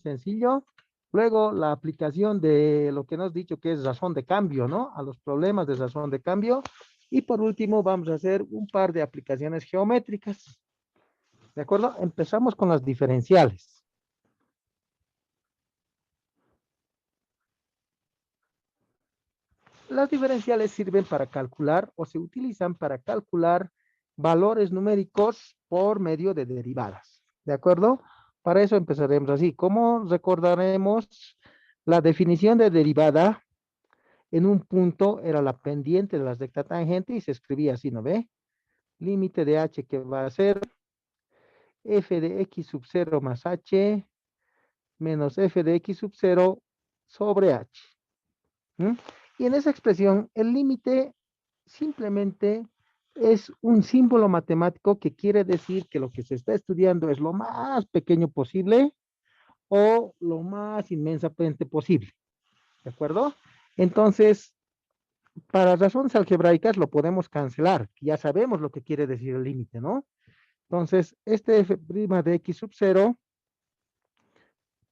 sencillo. Luego la aplicación de lo que nos has dicho que es razón de cambio, ¿no? A los problemas de razón de cambio. Y por último vamos a hacer un par de aplicaciones geométricas. ¿De acuerdo? Empezamos con las diferenciales. Las diferenciales sirven para calcular o se utilizan para calcular valores numéricos por medio de derivadas. ¿De acuerdo? Para eso empezaremos así. ¿Cómo recordaremos la definición de derivada? En un punto era la pendiente de la recta tangente y se escribía así, ¿no ve? Límite de h que va a ser f de x sub 0 más h menos f de x sub 0 sobre h. ¿Mm? Y en esa expresión, el límite simplemente es un símbolo matemático que quiere decir que lo que se está estudiando es lo más pequeño posible o lo más inmensamente posible. ¿De acuerdo? Entonces, para razones algebraicas lo podemos cancelar. Ya sabemos lo que quiere decir el límite, ¿no? Entonces, este f' de x sub 0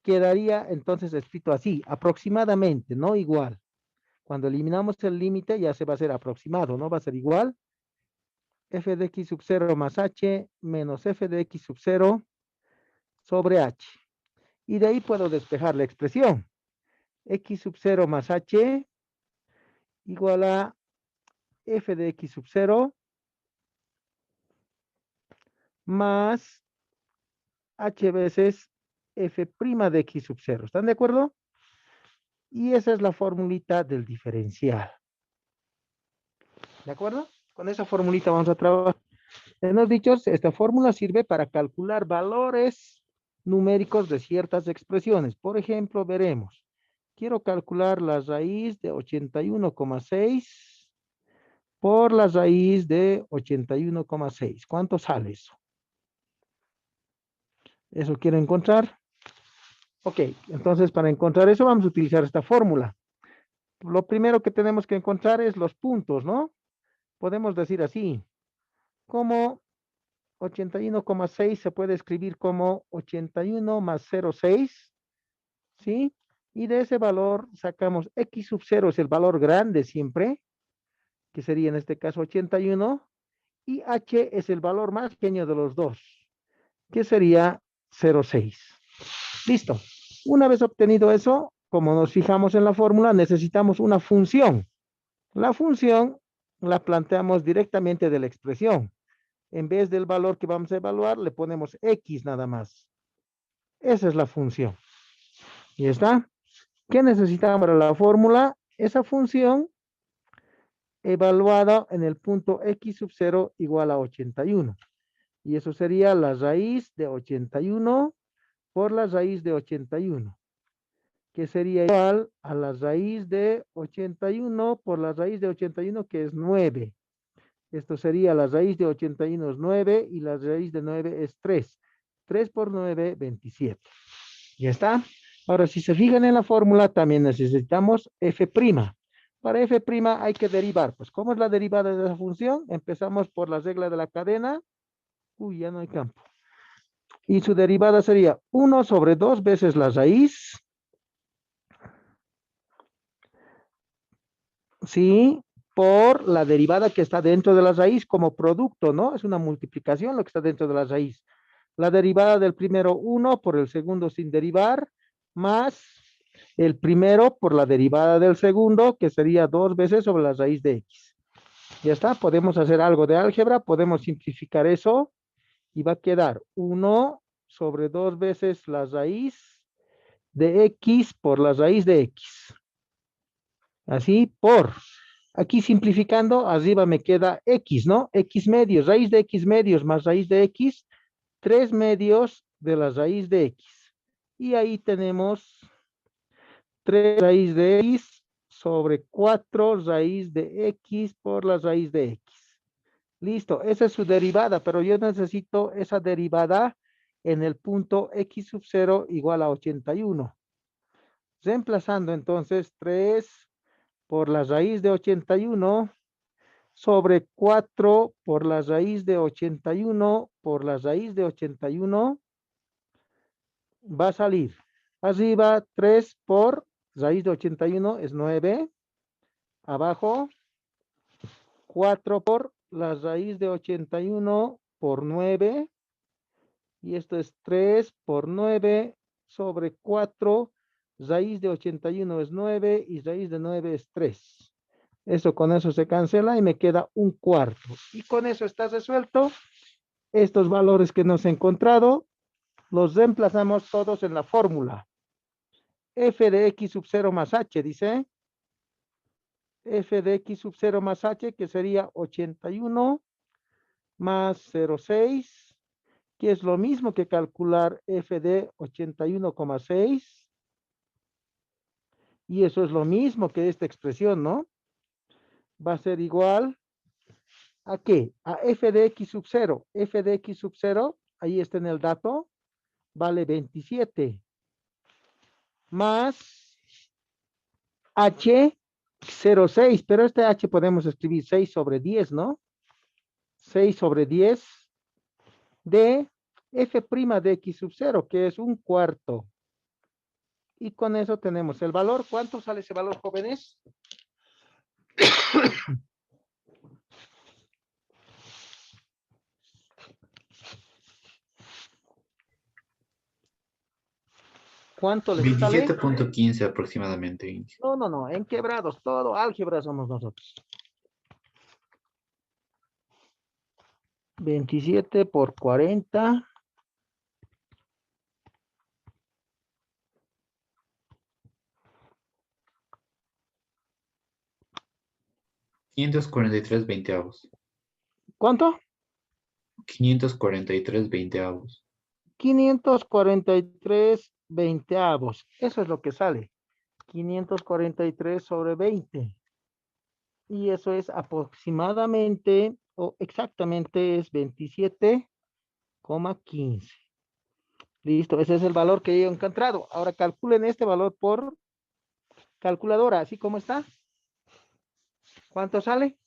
quedaría entonces escrito así, aproximadamente, no igual. Cuando eliminamos el límite ya se va a hacer aproximado, ¿no? Va a ser igual f de x sub 0 más h menos f de x sub 0 sobre h. Y de ahí puedo despejar la expresión. X sub 0 más h igual a f de x sub 0 más h veces f' de x sub 0. ¿Están de acuerdo? Y esa es la formulita del diferencial. ¿De acuerdo? Con esa formulita vamos a trabajar. Hemos dicho, esta fórmula sirve para calcular valores numéricos de ciertas expresiones. Por ejemplo, veremos. Quiero calcular la raíz de 81,6 por la raíz de 81,6. ¿Cuánto sale eso? ¿Eso quiero encontrar? Ok, entonces para encontrar eso vamos a utilizar esta fórmula. Lo primero que tenemos que encontrar es los puntos, ¿no? Podemos decir así, como 81,6 se puede escribir como 81 más 0,6, ¿sí? Y de ese valor sacamos x sub 0 es el valor grande siempre, que sería en este caso 81, y h es el valor más pequeño de los dos, que sería 0,6. Listo. Una vez obtenido eso, como nos fijamos en la fórmula, necesitamos una función. La función la planteamos directamente de la expresión. En vez del valor que vamos a evaluar, le ponemos x nada más. Esa es la función. ¿Y está? ¿Qué necesitamos para la fórmula? Esa función evaluada en el punto x sub 0 igual a 81. Y eso sería la raíz de 81 por la raíz de 81, que sería igual a la raíz de 81 por la raíz de 81, que es 9. Esto sería la raíz de 81 es 9 y la raíz de 9 es 3. 3 por 9, 27. ¿Ya está? Ahora, si se fijan en la fórmula, también necesitamos f'. Para f' hay que derivar. Pues, ¿cómo es la derivada de esa función? Empezamos por la regla de la cadena. Uy, ya no hay campo. Y su derivada sería 1 sobre 2 veces la raíz. ¿Sí? Por la derivada que está dentro de la raíz como producto, ¿no? Es una multiplicación lo que está dentro de la raíz. La derivada del primero 1 por el segundo sin derivar, más el primero por la derivada del segundo, que sería 2 veces sobre la raíz de x. Ya está, podemos hacer algo de álgebra, podemos simplificar eso y va a quedar 1 sobre 2 veces la raíz de x por la raíz de x. Así, por. Aquí simplificando, arriba me queda x, ¿no? X medios, raíz de x medios más raíz de x, 3 medios de la raíz de x. Y ahí tenemos 3 raíz de x sobre 4 raíz de x por la raíz de x. Listo, esa es su derivada, pero yo necesito esa derivada en el punto x sub 0 igual a 81. Reemplazando entonces 3 por la raíz de 81 sobre 4 por la raíz de 81 por la raíz de 81 va a salir Arriba 3 por raíz de 81 es 9. Abajo 4 por la raíz de 81 por 9. Y esto es 3 por 9 sobre 4. Raíz de 81 es 9 y raíz de 9 es 3. Eso con eso se cancela y me queda un cuarto. Y con eso está resuelto. Estos valores que nos he encontrado los reemplazamos todos en la fórmula. F de X sub 0 más H, dice. F de X sub 0 más H, que sería 81 más 0,6, que es lo mismo que calcular F de 81,6. Y eso es lo mismo que esta expresión, ¿no? Va a ser igual ¿a qué? A F de X sub 0. F de X sub 0, ahí está en el dato, vale 27. Más H 0,6, pero este H podemos escribir 6 sobre 10, ¿no? 6 sobre 10 de F' de X sub 0, que es un cuarto. Y con eso tenemos el valor. ¿Cuánto sale ese valor, jóvenes? ¿Cuánto les sale? 27.15 aproximadamente, Inge. No, no, no, en quebrados, todo álgebra somos nosotros. 27 por 40. 543 veinteavos. ¿Cuánto? 543 veinteavos. 543 veinteavos. Eso es lo que sale. 543 sobre 20. Y eso es aproximadamente o exactamente es 27,15. Listo, ese es el valor que yo he encontrado. Ahora calculen este valor por calculadora, así como está. ¿Cuánto sale?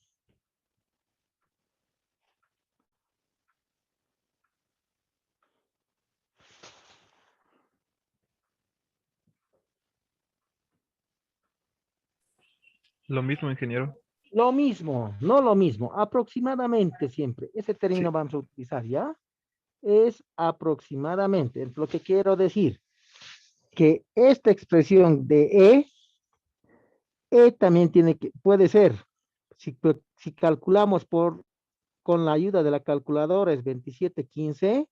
Lo mismo, ingeniero. Lo mismo, no lo mismo, aproximadamente siempre. Ese término Sí. vamos a utilizar, ¿ya? Es aproximadamente. Es lo que quiero decir, que esta expresión de E también puede ser, si calculamos con la ayuda de la calculadora es 27,15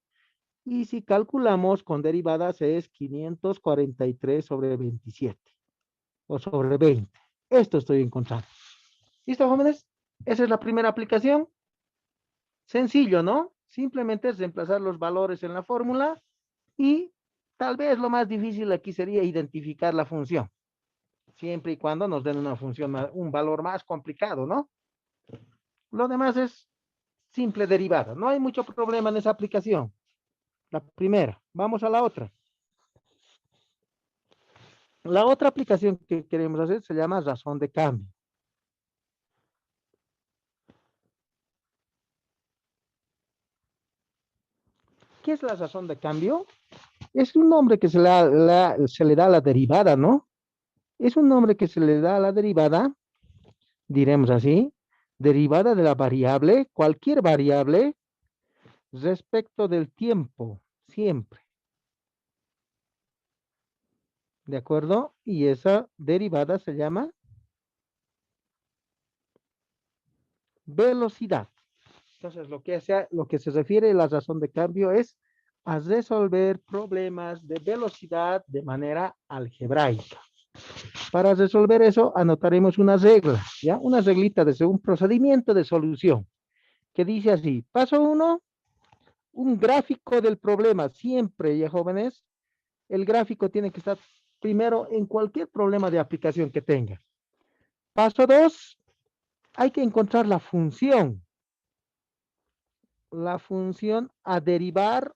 y si calculamos con derivadas es 543 sobre 27 o sobre 20. Esto estoy encontrando. ¿Listo, jóvenes? Esa es la primera aplicación. Sencillo, ¿no? Simplemente es reemplazar los valores en la fórmula y tal vez lo más difícil aquí sería identificar la función, siempre y cuando nos den una función, un valor más complicado, ¿no? Lo demás es simple derivada. No hay mucho problema en esa aplicación. La primera. Vamos a la otra. La otra aplicación que queremos hacer se llama razón de cambio. ¿Qué es la razón de cambio? Es un nombre que se le da a la derivada, ¿no? Es un nombre que se le da a la derivada, diremos así, derivada de la variable, cualquier variable, respecto del tiempo, siempre. ¿De acuerdo? Y esa derivada se llama velocidad. Entonces, lo que se refiere a la razón de cambio es a resolver problemas de velocidad de manera algebraica. Para resolver eso, anotaremos una regla, ¿ya? Una reglita de un procedimiento de solución que dice así, paso 1, un gráfico del problema. Siempre, ya jóvenes, el gráfico tiene que estar primero en cualquier problema de aplicación que tenga. Paso 2, hay que encontrar la función. La función a derivar.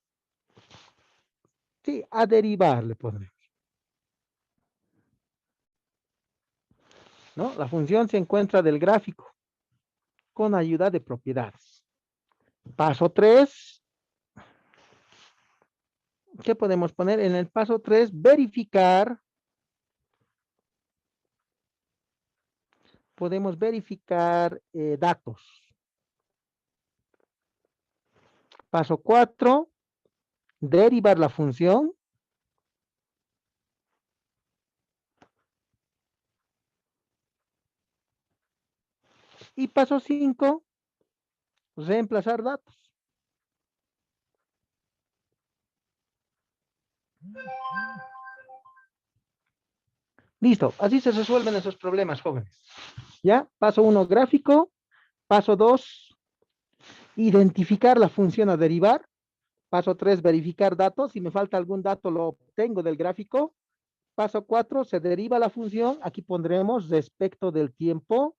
Sí, a derivar le pondremos. ¿No? La función se encuentra del gráfico con ayuda de propiedades. Paso 3, ¿qué podemos poner? En el paso 3, verificar. Podemos verificar datos. Paso 4, derivar la función. Y paso 5, reemplazar datos. Listo, así se resuelven esos problemas, jóvenes. ¿Ya? Paso 1, gráfico. Paso 2, identificar la función a derivar. Paso 3, verificar datos. Si me falta algún dato, lo obtengo del gráfico. Paso 4, se deriva la función. Aquí pondremos respecto del tiempo.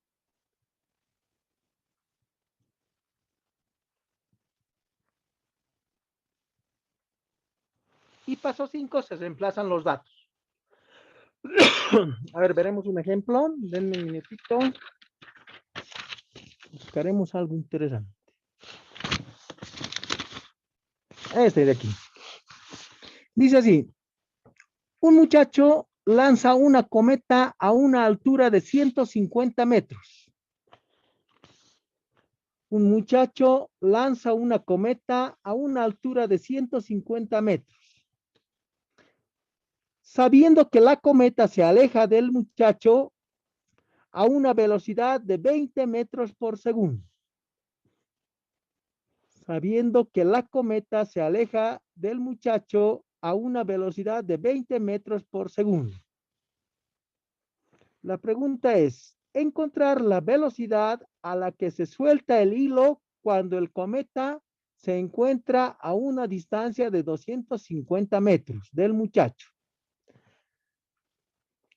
Y paso 5, se reemplazan los datos. A ver, veremos un ejemplo. Denme un minutito. Buscaremos algo interesante. Este de aquí. Dice así. Un muchacho lanza una cometa a una altura de 150 metros. Un muchacho lanza una cometa a una altura de 150 metros. Sabiendo que la cometa se aleja del muchacho a una velocidad de 20 metros por segundo. Sabiendo que la cometa se aleja del muchacho a una velocidad de 20 metros por segundo. La pregunta es, encontrar la velocidad a la que se suelta el hilo cuando el cometa se encuentra a una distancia de 250 metros del muchacho.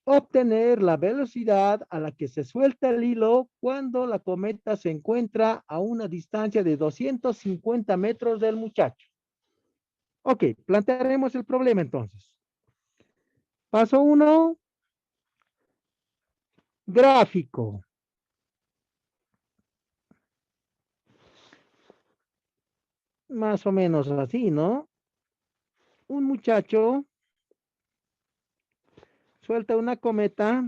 Obtener la velocidad a la que se suelta el hilo cuando la cometa se encuentra a una distancia de 250 metros del muchacho. Ok, plantearemos el problema entonces. Paso 1, gráfico. Más o menos así, ¿no? Un muchacho suelta una cometa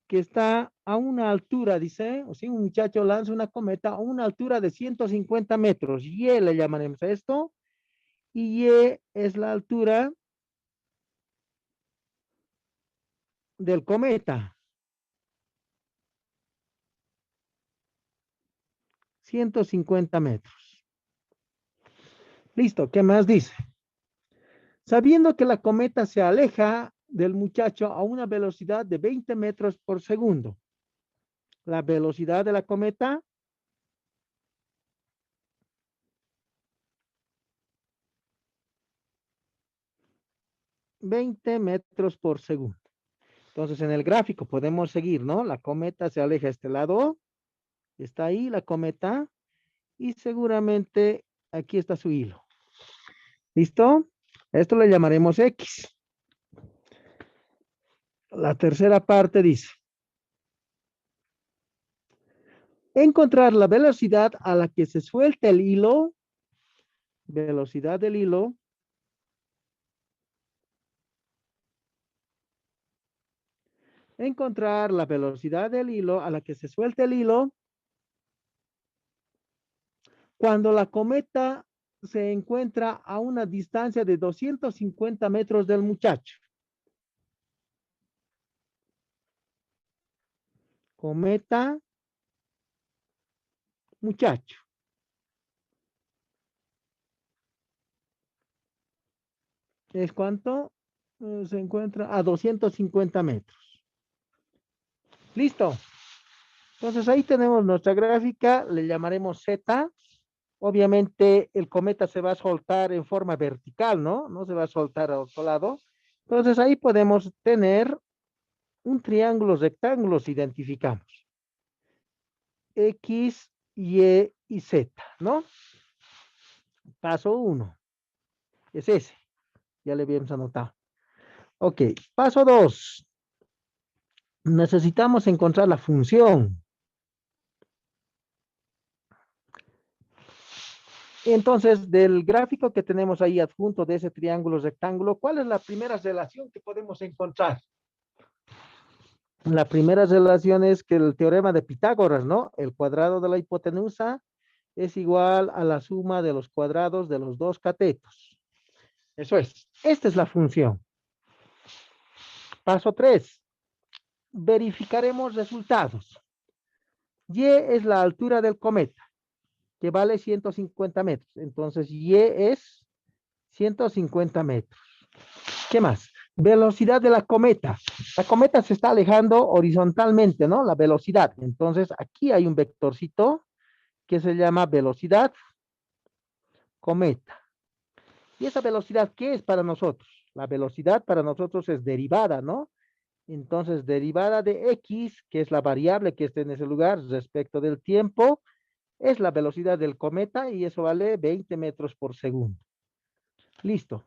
que está a una altura, dice, o sea, un muchacho lanza una cometa a una altura de 150 metros. Y le llamaremos a esto. Y es la altura del cometa. 150 metros. Listo, ¿qué más dice? Sabiendo que la cometa se aleja del muchacho a una velocidad de 20 metros por segundo. La velocidad de la cometa, 20 metros por segundo. Entonces, en el gráfico podemos seguir, ¿no? La cometa se aleja a este lado. Está ahí la cometa. Y seguramente aquí está su hilo. ¿Listo? Esto le llamaremos X. La tercera parte dice. Encontrar la velocidad a la que se suelta el hilo. Velocidad del hilo. Encontrar la velocidad del hilo a la que se suelta el hilo cuando la cometa se encuentra a una distancia de 250 metros del muchacho. Cometa, muchacho. ¿Es cuánto? Se encuentra a 250 metros. Listo. Entonces ahí tenemos nuestra gráfica, le llamaremos Z. Obviamente el cometa se va a soltar en forma vertical, ¿no? No se va a soltar a otro lado. Entonces ahí podemos tener un triángulo rectángulo, si identificamos. X, Y y Z, ¿no? Paso 1. Es ese. Ya le habíamos anotado. Ok, paso 2. Necesitamos encontrar la función. Entonces, del gráfico que tenemos ahí adjunto de ese triángulo rectángulo, ¿cuál es la primera relación que podemos encontrar? La primera relación es que el teorema de Pitágoras, ¿no? El cuadrado de la hipotenusa es igual a la suma de los cuadrados de los dos catetos. Eso es. Esta es la función. Paso 3. Verificaremos resultados. Y es la altura del cometa, que vale 150 metros. Entonces, Y es 150 metros. ¿Qué más? Velocidad de la cometa. La cometa se está alejando horizontalmente, ¿no? La velocidad. Entonces, aquí hay un vectorcito que se llama velocidad cometa. ¿Y esa velocidad qué es para nosotros? La velocidad para nosotros es derivada, ¿no? Entonces, derivada de X, que es la variable que está en ese lugar respecto del tiempo, es la velocidad del cometa y eso vale 20 metros por segundo. Listo.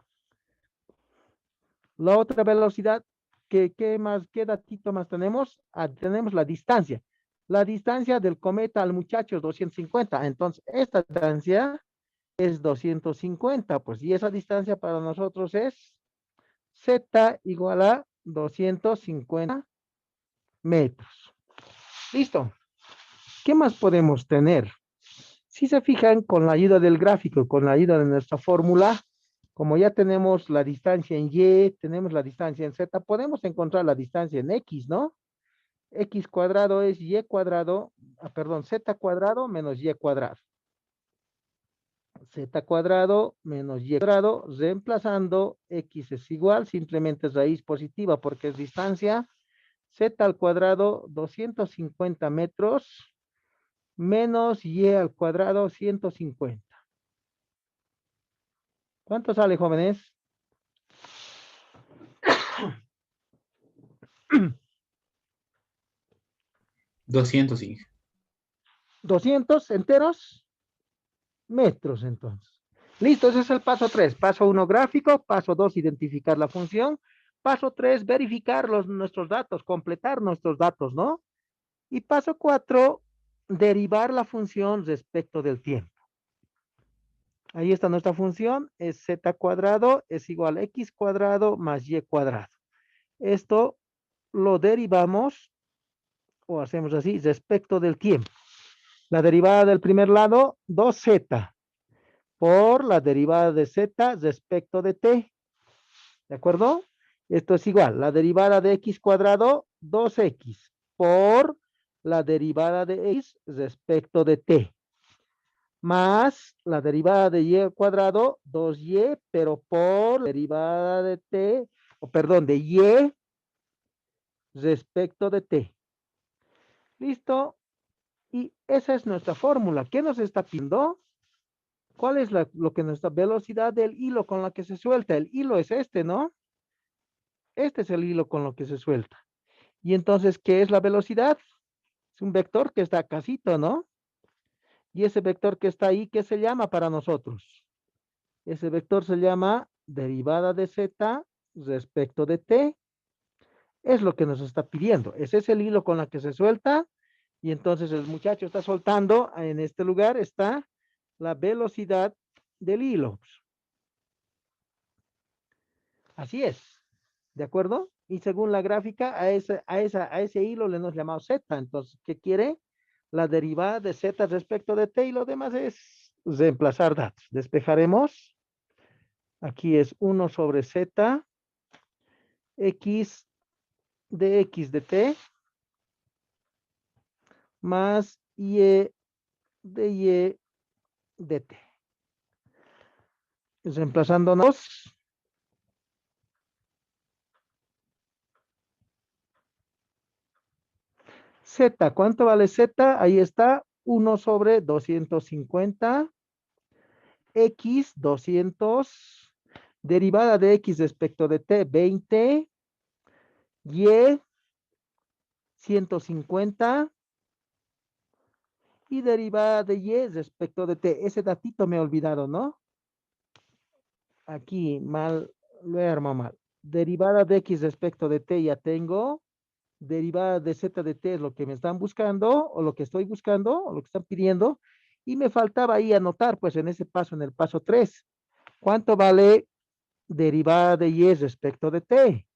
La otra velocidad, ¿qué más, qué datito más tenemos? Tenemos la distancia. La distancia del cometa al muchacho es 250. Entonces, esta distancia es 250. Pues, y esa distancia para nosotros es Z igual a 250 metros. Listo. ¿Qué más podemos tener? Si se fijan, con la ayuda del gráfico, con la ayuda de nuestra fórmula, como ya tenemos la distancia en Y, tenemos la distancia en Z, podemos encontrar la distancia en X, ¿no? X cuadrado es Y cuadrado, perdón, Z cuadrado menos Y cuadrado. Z cuadrado menos Y cuadrado, reemplazando X es igual, simplemente es raíz positiva porque es distancia. Z al cuadrado, 250 metros, menos Y al cuadrado, 150. ¿Cuánto sale, jóvenes? 200, Inge. 200 enteros metros, entonces. Listo, ese es el paso 3. Paso 1, gráfico. Paso 2, identificar la función. Paso 3, verificar nuestros datos, completar nuestros datos, ¿no? Y paso 4, derivar la función respecto del tiempo. Ahí está nuestra función, es z cuadrado es igual a x cuadrado más y cuadrado. Esto lo derivamos, o hacemos así, respecto del tiempo. La derivada del primer lado, 2z, por la derivada de z respecto de t. ¿De acuerdo? Esto es igual, la derivada de x cuadrado, 2x, por la derivada de x respecto de t. Más la derivada de y cuadrado, 2y, pero por la derivada de t, o perdón, de y respecto de t. ¿Listo? Y esa es nuestra fórmula. ¿Qué nos está pidiendo? ¿Cuál es lo que nuestra velocidad del hilo con la que se suelta? El hilo es este, ¿no? Este es el hilo con lo que se suelta. Y entonces, ¿qué es la velocidad? Es un vector que está casito, ¿no? Y ese vector que está ahí, ¿qué se llama para nosotros? Ese vector se llama derivada de z respecto de t. Es lo que nos está pidiendo. Ese es el hilo con la que se suelta. Y entonces el muchacho está soltando. En este lugar está la velocidad del hilo. Así es. ¿De acuerdo? Y según la gráfica, a ese hilo le hemos llamado z. Entonces, ¿qué quiere? La derivada de z respecto de t y lo demás es reemplazar datos. Despejaremos. Aquí es 1 sobre z, x de t, más y de t. Reemplazándonos, z, ¿cuánto vale z? Ahí está, 1 sobre 250, x 200, derivada de x respecto de t, 20, y 150, y derivada de y respecto de t. Ese datito me he olvidado, ¿no? Aquí mal, lo he armado mal. Derivada de x respecto de t ya tengo. Derivada de z de t es lo que me están buscando, o lo que estoy buscando, o lo que están pidiendo. Y me faltaba ahí anotar, pues en ese paso, en el paso 3, ¿cuánto vale derivada de y respecto de t?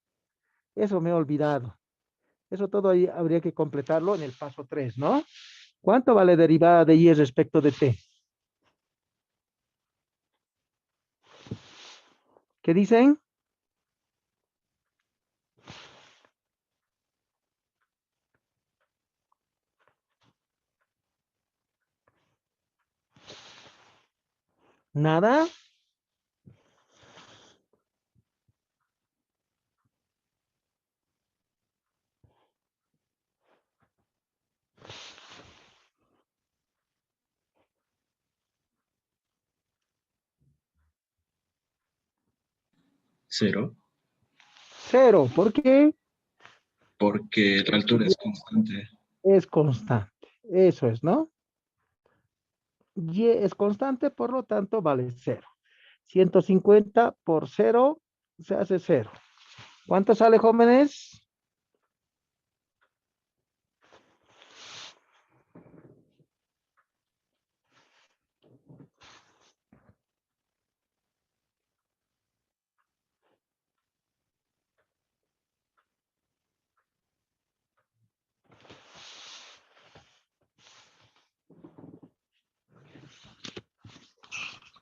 Eso me he olvidado. Eso todo ahí habría que completarlo en el paso 3, ¿no? ¿Cuánto vale derivada de y respecto de t? ¿Qué dicen? ¿Nada? Cero, Cero. ¿Por qué? porque la altura es constante. Es constante. Eso es, ¿no? Y es constante, por lo tanto, vale cero. 150 por cero se hace cero. ¿Cuánto sale, jóvenes?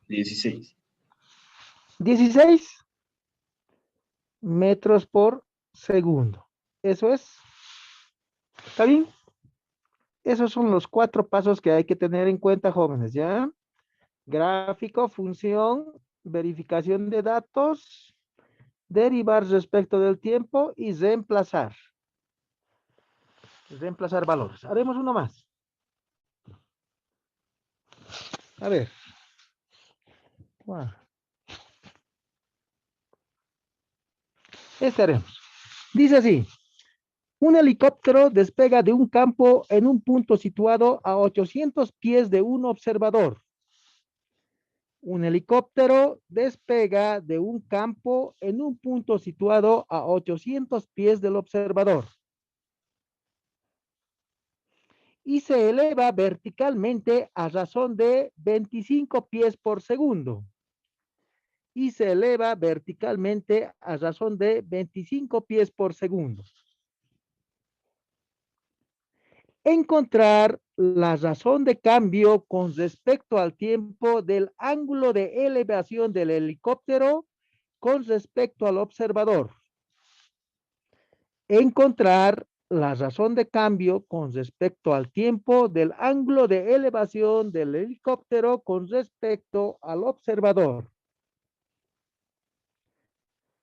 16. 16 metros por segundo. Eso es. ¿Está bien? Esos son los 4 pasos que hay que tener en cuenta, jóvenes, ¿ya? Gráfico, función, verificación de datos, derivar respecto del tiempo y reemplazar. Reemplazar valores. Haremos uno más. A ver. Este haremos. Dice así. Un helicóptero despega de un campo en un punto situado a 800 pies de un observador. Un helicóptero despega de un campo en un punto situado a 800 pies del observador y se eleva verticalmente a razón de 25 pies por segundo. Y se eleva verticalmente a razón de 25 pies por segundo. Encontrar la razón de cambio con respecto al tiempo del ángulo de elevación del helicóptero con respecto al observador. Encontrar la razón de cambio con respecto al tiempo del ángulo de elevación del helicóptero con respecto al observador.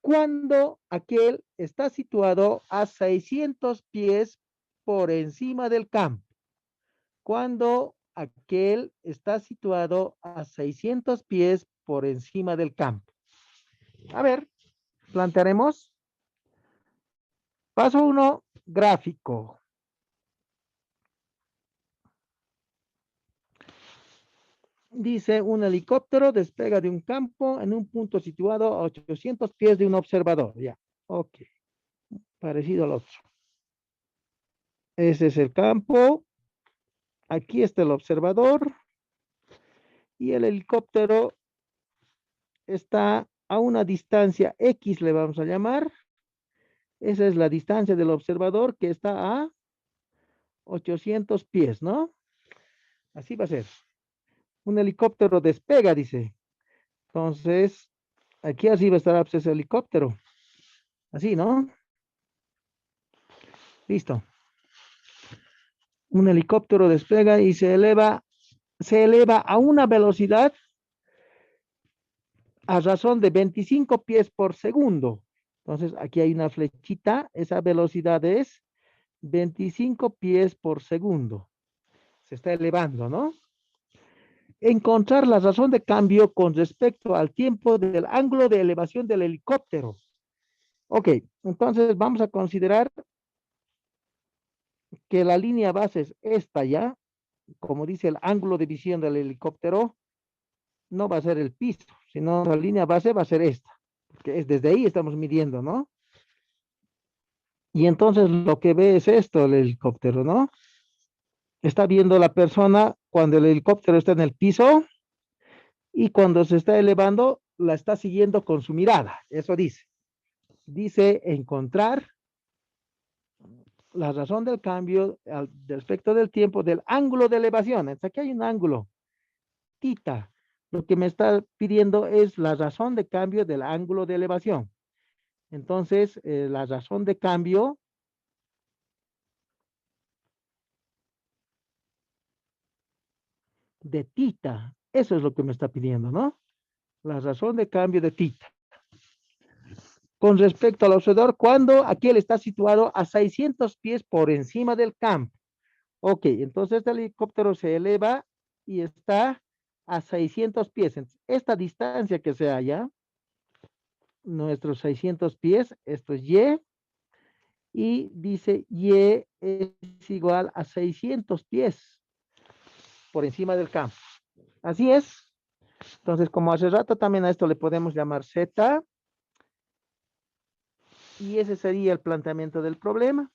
Cuando aquel está situado a 600 pies por encima del campo. Cuando aquel está situado a 600 pies por encima del campo. A ver, plantearemos. Paso 1, gráfico. Dice, un helicóptero despega de un campo en un punto situado a 800 pies de un observador. Ya, ok. Parecido al otro. Ese es el campo. Aquí está el observador. Y el helicóptero está a una distancia X, le vamos a llamar. Esa es la distancia del observador que está a 800 pies, ¿no? Así va a ser. Un helicóptero despega, dice. Entonces, aquí así va a estar ese helicóptero. Así, ¿no? Listo. Un helicóptero despega y se eleva a una velocidad a razón de 25 pies por segundo. Entonces, aquí hay una flechita. Esa velocidad es 25 pies por segundo. Se está elevando, ¿no? Encontrar la razón de cambio con respecto al tiempo del ángulo de elevación del helicóptero. Ok, entonces vamos a considerar que la línea base es esta ya, como dice el ángulo de visión del helicóptero, no va a ser el piso, sino la línea base va a ser esta, porque es desde ahí estamos midiendo, ¿no? Y entonces lo que ve es esto, el helicóptero, ¿no? Está viendo la persona cuando el helicóptero está en el piso y cuando se está elevando, la está siguiendo con su mirada. Eso dice. Dice encontrar la razón del cambio respecto del tiempo del ángulo de elevación. Entonces, aquí hay un ángulo, tita. Lo que me está pidiendo es la razón de cambio del ángulo de elevación. Entonces, la razón de cambio de tita, eso es lo que me está pidiendo, ¿no? La razón de cambio de tita. Con respecto al observador, cuando aquí él está situado a 600 pies por encima del campo. Ok, entonces este helicóptero se eleva y está a 600 pies. Esta distancia que se halla, nuestros 600 pies, esto es y dice Y es igual a 600 pies por encima del campo. Así es. Entonces, como hace rato también a esto le podemos llamar Z, y ese sería el planteamiento del problema.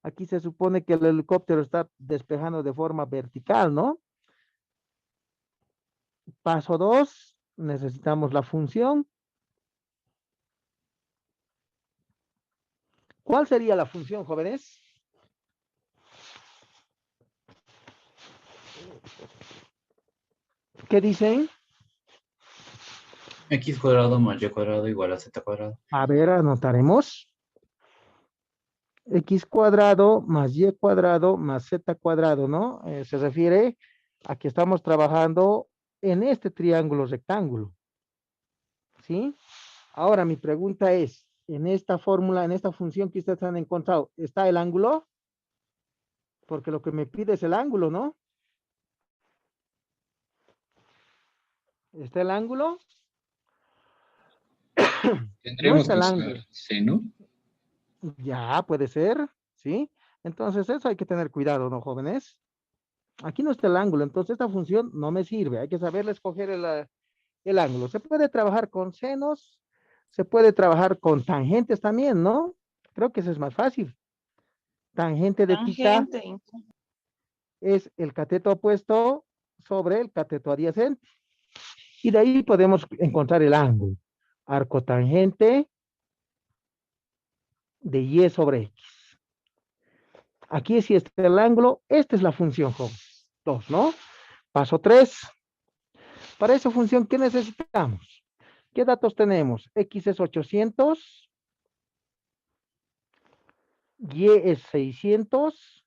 Aquí se supone que el helicóptero está despejando de forma vertical, ¿no? Paso 2, necesitamos la función. ¿Cuál sería la función, jóvenes? ¿Qué dicen? X cuadrado más Y cuadrado igual a Z cuadrado. A ver, anotaremos. X cuadrado más Y cuadrado más Z cuadrado, ¿no? Se refiere a que estamos trabajando en este triángulo rectángulo. ¿Sí? Ahora mi pregunta es, en esta fórmula, en esta función que ustedes han encontrado, ¿está el ángulo? Porque lo que me pide es el ángulo, ¿no? ¿Está el ángulo? No Tendríamos está que el usar ángulo. seno. Ya, puede ser, ¿sí? Entonces eso hay que tener cuidado, ¿no, jóvenes? Aquí no está el ángulo, entonces esta función no me sirve. Hay que saberle escoger el ángulo. Se puede trabajar con senos, se puede trabajar con tangentes también, ¿no? Creo que eso es más fácil. Tangente de tita Tangente. es el cateto opuesto sobre el cateto adyacente. Y de ahí podemos encontrar el ángulo. Arco tangente de Y sobre X. Aquí sí está el ángulo. Esta es la función, joven. 2, ¿no? Paso 3. Para esa función, ¿qué necesitamos? ¿Qué datos tenemos? X es 800. Y es 600.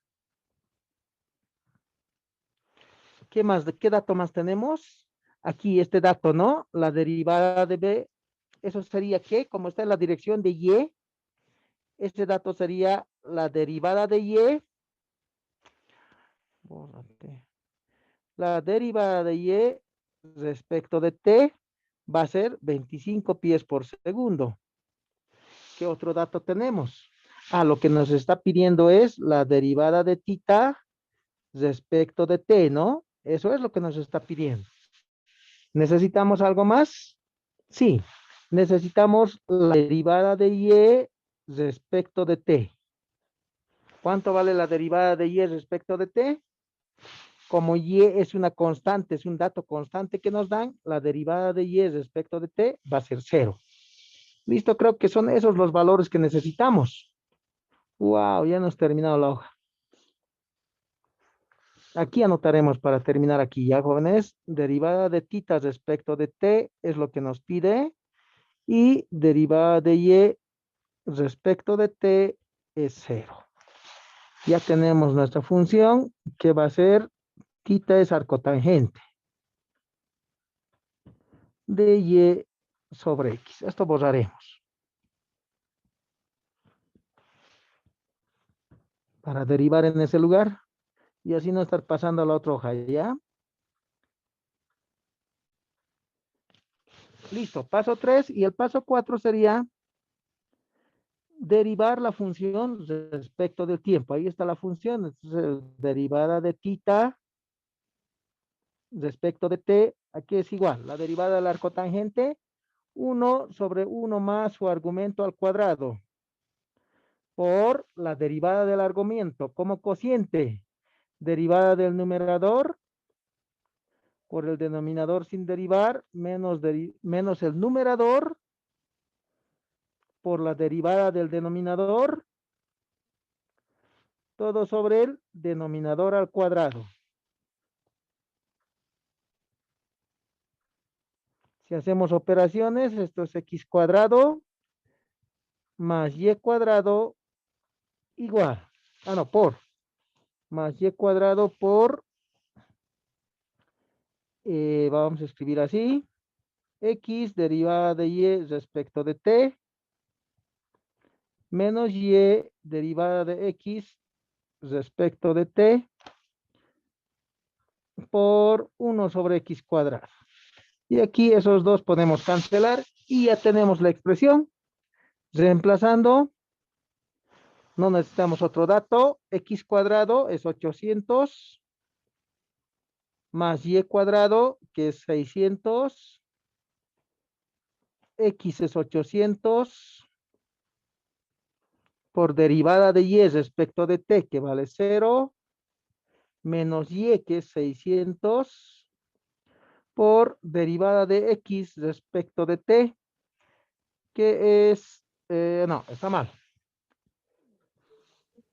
¿Qué más? ¿Qué dato más tenemos? Aquí este dato, ¿no? La derivada de B. Eso sería que, como está en la dirección de Y, este dato sería la derivada de Y. La derivada de Y respecto de T va a ser 25 pies por segundo. ¿Qué otro dato tenemos? Lo que nos está pidiendo es la derivada de tita respecto de T, ¿no? Eso es lo que nos está pidiendo. ¿Necesitamos algo más? Sí. Necesitamos la derivada de Y respecto de T. ¿Cuánto vale la derivada de Y respecto de T? Como Y es una constante, es un dato constante que nos dan, la derivada de Y respecto de T va a ser 0. Listo, creo que son esos los valores que necesitamos. Wow, ya hemos terminado la hoja. Aquí anotaremos para terminar aquí, ¿ya, jóvenes? Derivada de tita respecto de T es lo que nos pide. Y derivada de Y respecto de T es 0. Ya tenemos nuestra función que va a ser tita es arcotangente de Y sobre X. Esto borraremos. Para derivar en ese lugar y así no estar pasando a la otra hoja, ¿ya? Listo, paso 3 y el paso 4 sería derivar la función respecto del tiempo. Ahí está la función, entonces, derivada de tita respecto de t, aquí es igual, la derivada del arco tangente, 1 sobre 1 más su argumento al cuadrado, por la derivada del argumento como cociente, derivada del numerador por el denominador sin derivar, menos el numerador por la derivada del denominador, todo sobre el denominador al cuadrado. Si hacemos operaciones, esto es x cuadrado más y cuadrado igual, por, más y cuadrado por, vamos a escribir así, x derivada de y respecto de t, menos y derivada de x respecto de t, por 1 sobre x cuadrado. Y aquí esos dos podemos cancelar y ya tenemos la expresión. Reemplazando, no necesitamos otro dato, x cuadrado es 800 más y cuadrado, que es 600, x es 800 por derivada de y respecto de t, que vale 0, menos y, que es 600, por derivada de x respecto de t, que es, no, está mal.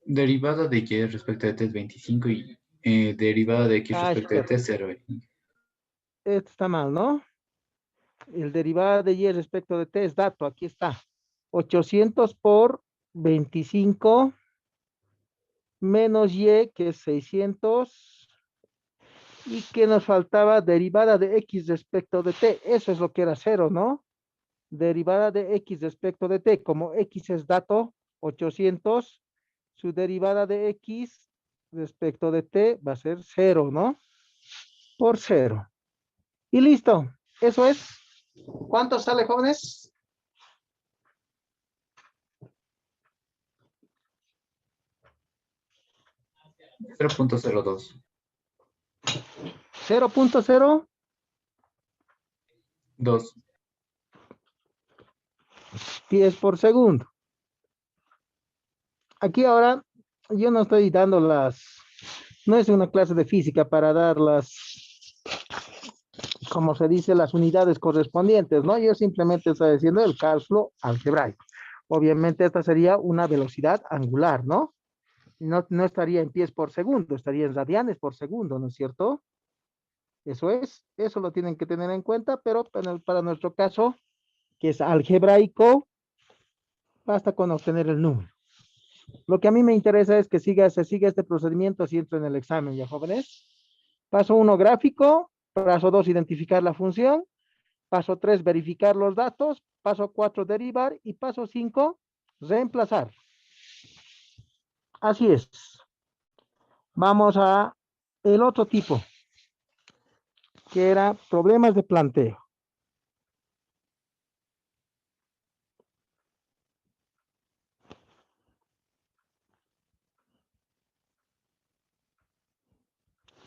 Derivada de y respecto de t es 25 y derivada de x respecto de t es 0. Esto está mal, ¿no? El derivado de y respecto de t es dato, aquí está. 800 por 25 menos y, que es 600. Y que nos faltaba derivada de x respecto de t. Eso es lo que era 0, ¿no? Derivada de x respecto de t. Como x es dato, 800, su derivada de x respecto de t va a ser 0, ¿no? Por 0. Y listo. Eso es. ¿Cuánto sale, jóvenes? 0.02. 0.0 2. pies por segundo. Aquí ahora yo no estoy dando no es una clase de física para dar como se dice, las unidades correspondientes, ¿no? Yo simplemente estoy haciendo el cálculo algebraico. Obviamente esta sería una velocidad angular, ¿no? No estaría en pies por segundo, estaría en radianes por segundo, ¿no es cierto? Eso lo tienen que tener en cuenta, pero para nuestro caso, que es algebraico, basta con obtener el número. Lo que a mí me interesa es que se siga este procedimiento si entro en el examen, ¿ya, jóvenes? Paso 1, gráfico. Paso 2, identificar la función. Paso 3, verificar los datos. Paso 4, derivar. Y paso 5, reemplazar. Así es. Vamos a el otro tipo, que era problemas de planteo.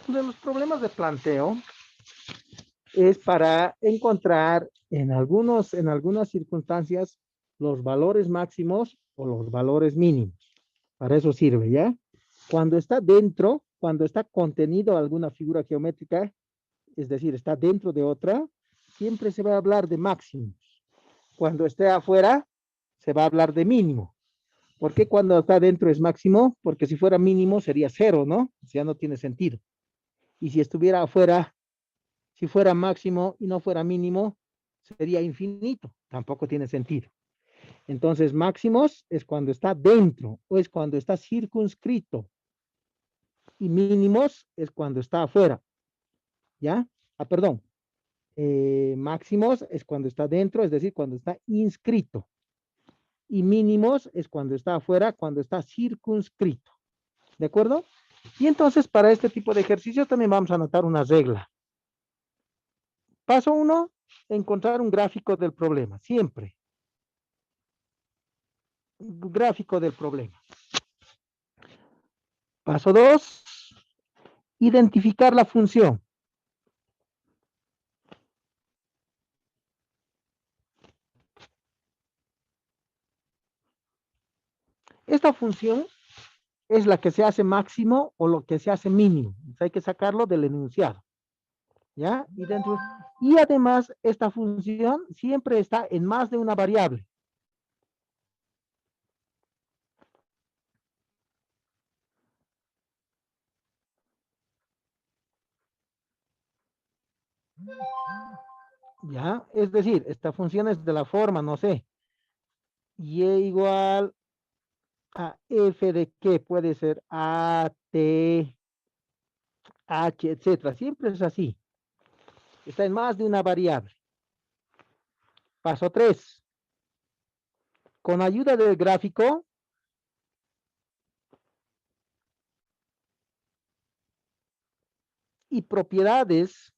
De los problemas de planteo es para encontrar en algunas circunstancias los valores máximos o los valores mínimos. Para eso sirve, ¿ya? Cuando está contenido alguna figura geométrica, es decir, está dentro de otra, siempre se va a hablar de máximos. Cuando esté afuera, se va a hablar de mínimo. ¿Por qué cuando está dentro es máximo? Porque si fuera mínimo sería 0, ¿no? O sea, no tiene sentido. Y si estuviera afuera, si fuera máximo y no fuera mínimo, sería infinito. Tampoco tiene sentido. Entonces, máximos es cuando está dentro o es cuando está circunscrito. Y mínimos es cuando está afuera. ¿Ya? Perdón. Máximos es cuando está dentro, es decir, cuando está inscrito. Y mínimos es cuando está afuera, cuando está circunscrito. ¿De acuerdo? Y entonces, para este tipo de ejercicios también vamos a anotar una regla. Paso 1, encontrar un gráfico del problema, siempre. Gráfico del problema. Paso 2, identificar la función. Esta función es la que se hace máximo o lo que se hace mínimo. Entonces hay que sacarlo del enunciado. ¿Ya? Y además, esta función siempre está en más de una variable. ¿Ya? Es decir, esta función es de la forma, no sé, y igual a f de qué puede ser a, t, h, etcétera. Siempre es así. Está en más de una variable. Paso 3. Con ayuda del gráfico, y propiedades,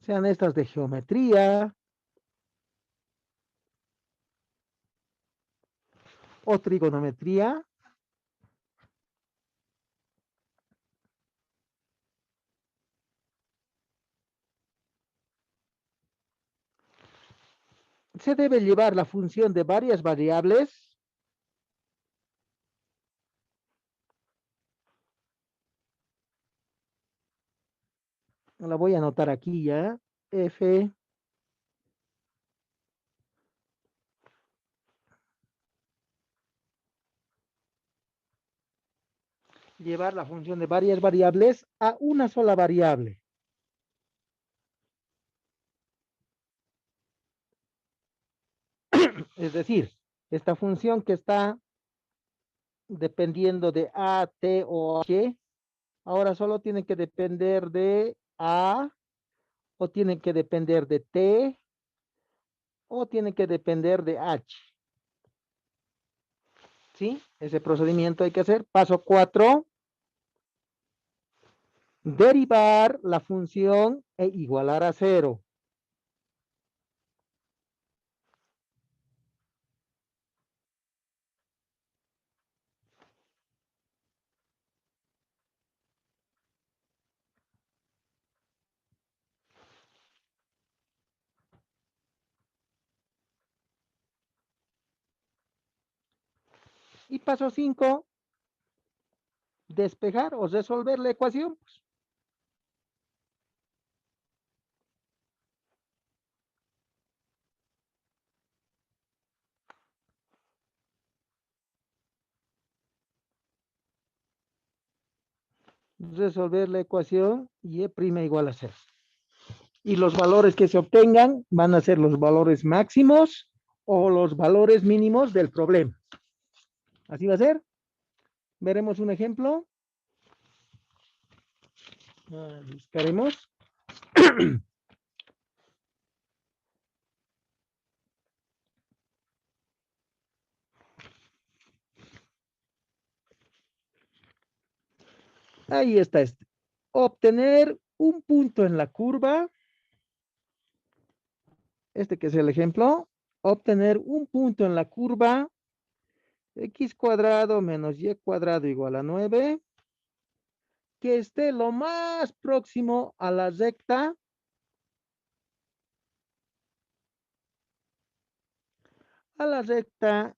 sean estas de geometría o trigonometría, se debe llevar la función de varias variables la voy a anotar aquí ya, f llevar la función de varias variables a una sola variable. Es decir, esta función que está dependiendo de A, T o H, ahora solo tiene que depender de A, o tiene que depender de T, o tiene que depender de H. ¿Sí? Ese procedimiento hay que hacer. Paso 4. Derivar la función e igualar a 0. Y paso 5, despejar o resolver la ecuación. Resolver la ecuación y E' igual a 0. Y los valores que se obtengan van a ser los valores máximos o los valores mínimos del problema. Así va a ser. Veremos un ejemplo. Buscaremos. Ahí está este. Obtener un punto en la curva. Este que es el ejemplo. Obtener un punto en la curva x cuadrado menos y cuadrado igual a 9. Que esté lo más próximo a la recta a la recta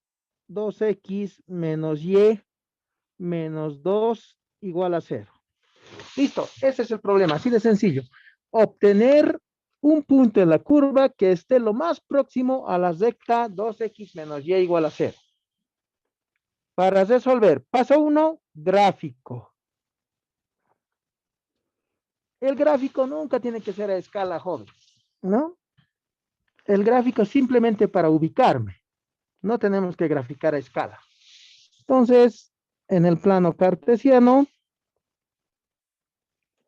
2x menos y menos 2 igual a 0. Listo, ese es el problema, así de sencillo. Obtener un punto en la curva que esté lo más próximo a la recta 2x menos y igual a 0. Para resolver, paso 1, gráfico. El gráfico nunca tiene que ser a escala, joven, ¿no? El gráfico es simplemente para ubicarme. No tenemos que graficar a escala. Entonces, en el plano cartesiano,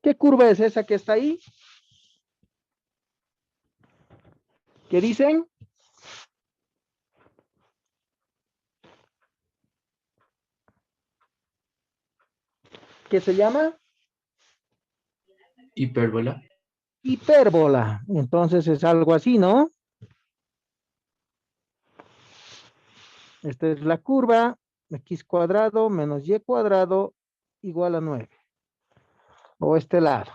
¿qué curva es esa que está ahí? ¿Qué dicen? ¿Qué se llama? Hipérbola. Hipérbola. Entonces es algo así, ¿no? Esta es la curva, x cuadrado menos y cuadrado igual a 9. O este lado.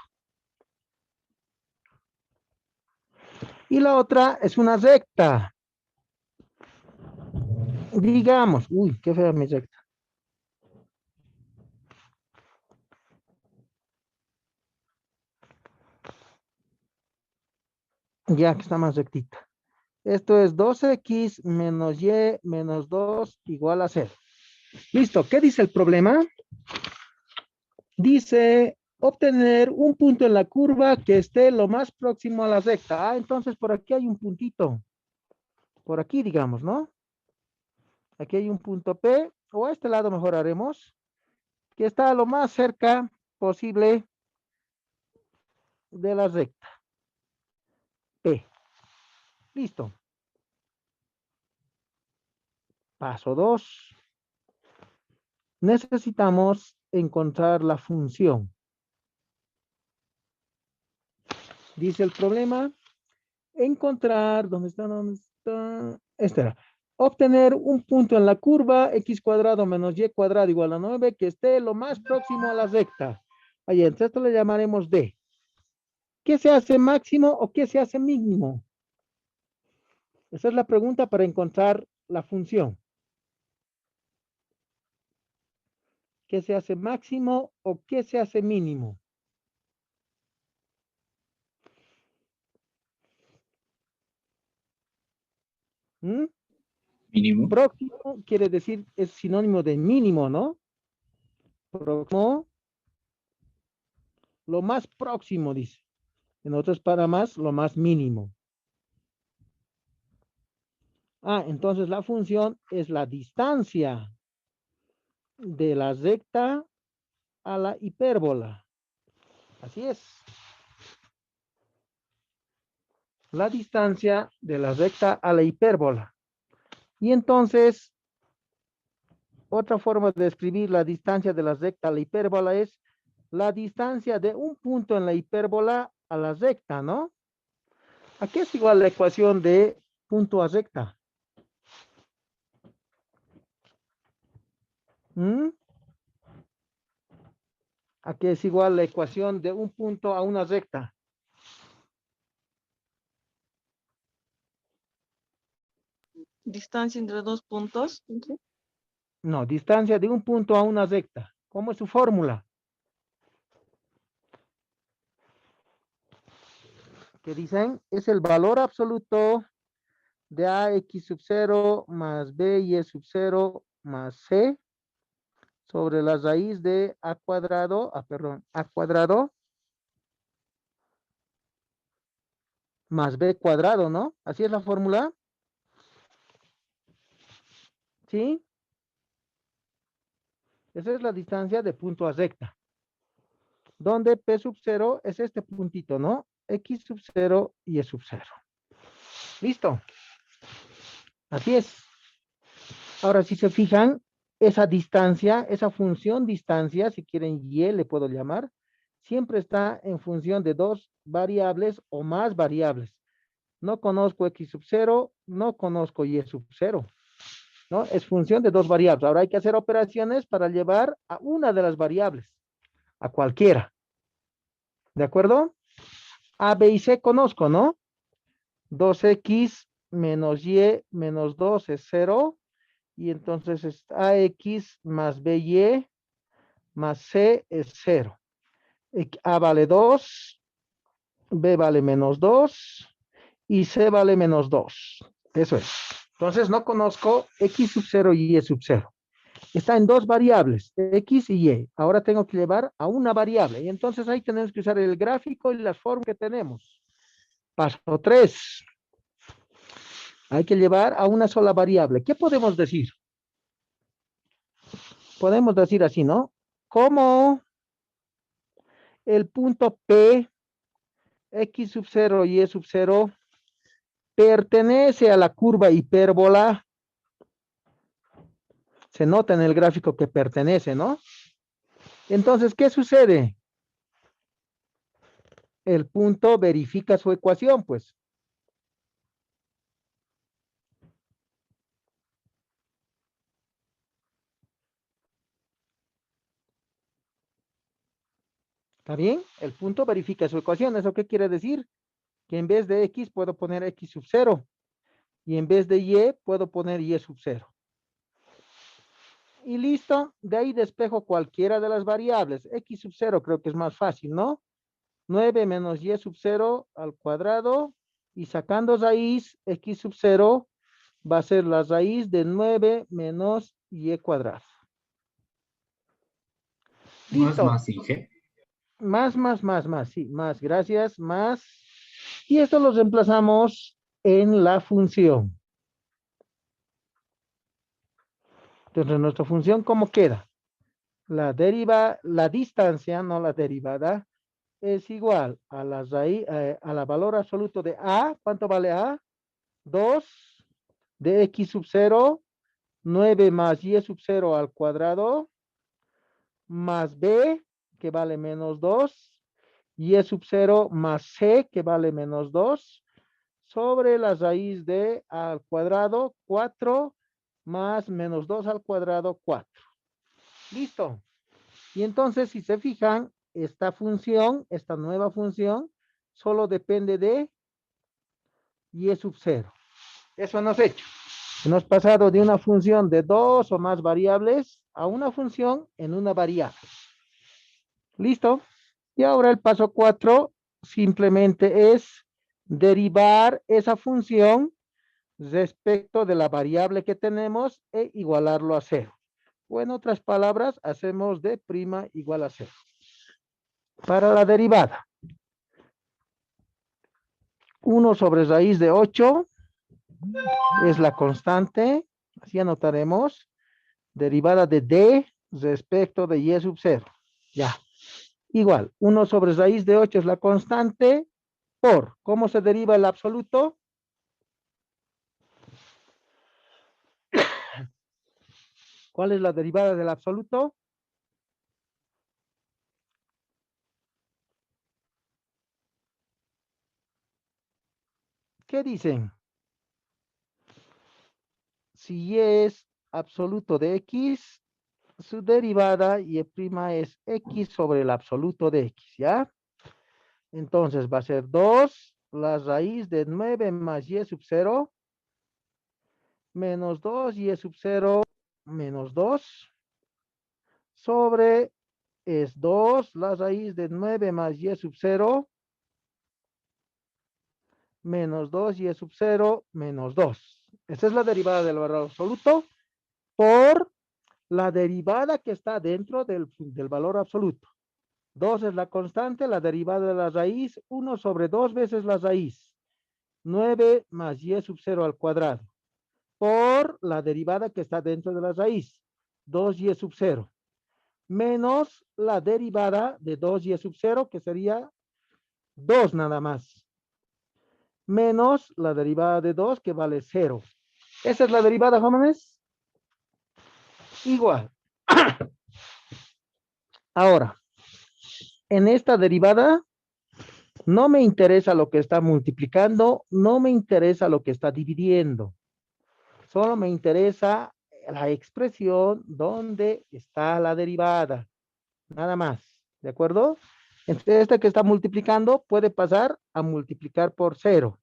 Y la otra es una recta. Digamos, uy, qué fea mi recta. Ya que está más rectita. Esto es 2x menos y menos 2 igual a 0. Listo. ¿Qué dice el problema? Dice obtener un punto en la curva que esté lo más próximo a la recta. Ah, entonces por aquí hay un puntito. Por aquí, digamos, ¿no? Aquí hay un punto P, o a este lado mejor haremos, que está lo más cerca posible de la recta. P. Listo. Paso 2. Necesitamos encontrar la función. Dice el problema, encontrar, ¿dónde está? ¿Dónde está? Este era. Obtener un punto en la curva x cuadrado menos y cuadrado igual a 9 que esté lo más próximo a la recta. Ahí, entonces esto le llamaremos D. ¿Qué se hace máximo o qué se hace mínimo? Esa es la pregunta para encontrar la función. ¿Qué se hace máximo o qué se hace mínimo? ¿Mm? Mínimo. Próximo quiere decir, es sinónimo de mínimo, ¿no? Próximo, lo más próximo, dice. En otras palabras, lo más mínimo. Ah, entonces la función es la distancia de la recta a la hipérbola. Así es. La distancia de la recta a la hipérbola. Y entonces, otra forma de escribir la distancia de la recta a la hipérbola es la distancia de un punto en la hipérbola a la recta, ¿no? ¿A qué es igual la ecuación de punto a recta? ¿Mm? ¿A qué es igual la ecuación de un punto a una recta? Distancia entre dos puntos. ¿Sí? No, distancia de un punto a una recta. ¿Cómo es su fórmula? Que dicen es el valor absoluto de ax sub 0 más by sub 0 más c sobre la raíz de a cuadrado, perdón, a cuadrado más b cuadrado, ¿no? Así es la fórmula. ¿Sí? Esa es la distancia de punto a recta. Donde p sub 0 es este puntito, ¿no? X sub 0 y y sub 0. Listo. Así es. Ahora, si se fijan, esa distancia, esa función distancia, si quieren y le puedo llamar, siempre está en función de dos variables o más variables. No conozco x sub 0, no conozco y sub 0, ¿no? Es función de dos variables. Ahora hay que hacer operaciones para llevar a una de las variables, a cualquiera. ¿De acuerdo? A, B y C conozco, ¿no? 2x menos y menos 2 es 0. Y entonces es ax más by más c es 0. A vale 2, b vale menos 2 y c vale menos 2. Eso es. Entonces no conozco x sub 0 y y sub 0. Está en dos variables, x y y. Ahora tengo que llevar a una variable. Y entonces ahí tenemos que usar el gráfico y las formas que tenemos. Paso 3. Hay que llevar a una sola variable. ¿Qué podemos decir? Podemos decir así, ¿no? Como el punto P, x sub 0 y sub 0 pertenece a la curva hipérbola. Se nota en el gráfico que pertenece, ¿no? Entonces, ¿qué sucede? El punto verifica su ecuación, pues. ¿Está bien? El punto verifica su ecuación. ¿Eso qué quiere decir? Que en vez de x puedo poner x sub 0 y en vez de y puedo poner y sub 0. Y listo, de ahí despejo cualquiera de las variables. X sub 0 creo que es más fácil, ¿no? 9 menos y sub 0 al cuadrado Y sacando raíz, x sub 0 va a ser la raíz de 9 menos y cuadrado. No es Listo. más Inge. Más, sí, más, gracias, más. Y esto lo reemplazamos en la función. Entonces, nuestra función, ¿cómo queda? La distancia, no la derivada, es igual a la raíz, a la valor absoluto de A. ¿Cuánto vale A? 2 de x sub 0, 9 más y sub 0 al cuadrado, más B, que vale menos 2, y sub 0 más C, que vale menos 2, sobre la raíz de A al cuadrado, 4, más menos 2 al cuadrado, 4. Listo. Y entonces, si se fijan, esta función, esta nueva función, solo depende de y sub 0. Eso hemos hecho. Hemos pasado de una función de dos o más variables a una función en una variable. ¿Listo? Y ahora el paso 4 simplemente es derivar esa función respecto de la variable que tenemos e igualarlo a 0. O en otras palabras, hacemos de prima igual a 0. Para la derivada, 1 sobre raíz de 8 es la constante. Así anotaremos. Derivada de d respecto de y sub 0. Ya. Igual, 1 sobre raíz de 8 es la constante por, ¿cómo se deriva el absoluto? ¿Cuál es la derivada del absoluto? ¿Qué dicen? Si y es absoluto de x, su derivada y prima es x sobre el absoluto de x, ¿ya? Entonces va a ser 2 la raíz de 9 más y sub 0 menos 2 y sub 0 menos 2 sobre es 2 la raíz de 9 más y sub 0 menos 2 y sub 0 menos 2. Esta es la derivada del valor absoluto por la derivada que está dentro del valor absoluto. 2 es la constante, la derivada de la raíz, 1 sobre 2 veces la raíz. 9 más y sub 0 al cuadrado. Por la derivada que está dentro de la raíz. 2y sub 0. Menos la derivada de 2y sub 0, que sería 2 nada más. Menos la derivada de 2, que vale 0. Esa es la derivada, jóvenes. Igual. Ahora, en esta derivada, no me interesa lo que está multiplicando, no me interesa lo que está dividiendo. Solo me interesa la expresión donde está la derivada. Nada más. ¿De acuerdo? Entonces, esta que está multiplicando puede pasar a multiplicar por 0.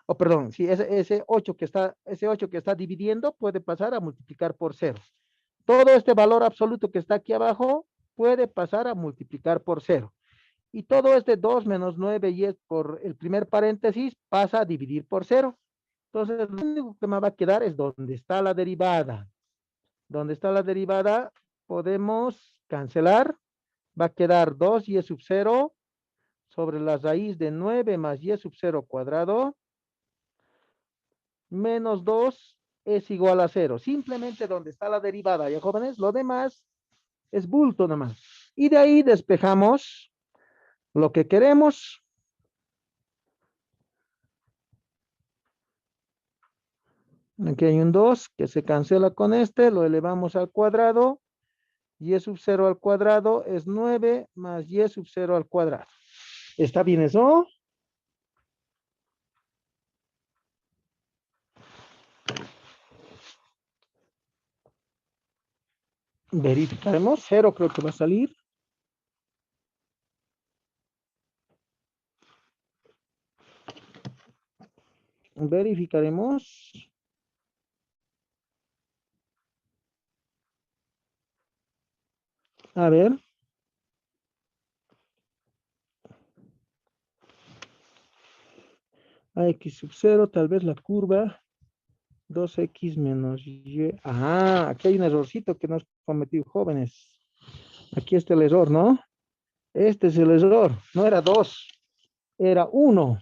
O perdón, si ese 8 que está dividiendo puede pasar a multiplicar por 0. Todo este valor absoluto que está aquí abajo puede pasar a multiplicar por 0. Y todo este 2 menos 9 y es por el primer paréntesis pasa a dividir por 0. Entonces, lo único que me va a quedar es donde está la derivada. Donde está la derivada, podemos cancelar. Va a quedar 2 y sub 0 sobre la raíz de 9 más y sub 0 cuadrado menos 2 es igual a 0. Simplemente donde está la derivada, ¿ya jóvenes? Lo demás es bulto nomás. Y de ahí despejamos lo que queremos. Aquí hay un 2 que se cancela con este, lo elevamos al cuadrado. Y sub 0 al cuadrado es 9 más y sub 0 al cuadrado. ¿Está bien eso? Verificaremos. 0 creo que va a salir. Verificaremos. A ver. A x sub 0, tal vez la curva 2x menos y. Ah, aquí hay un errorcito que nos cometido, jóvenes. Aquí está el error, ¿no? Este es el error. No era 2, era 1.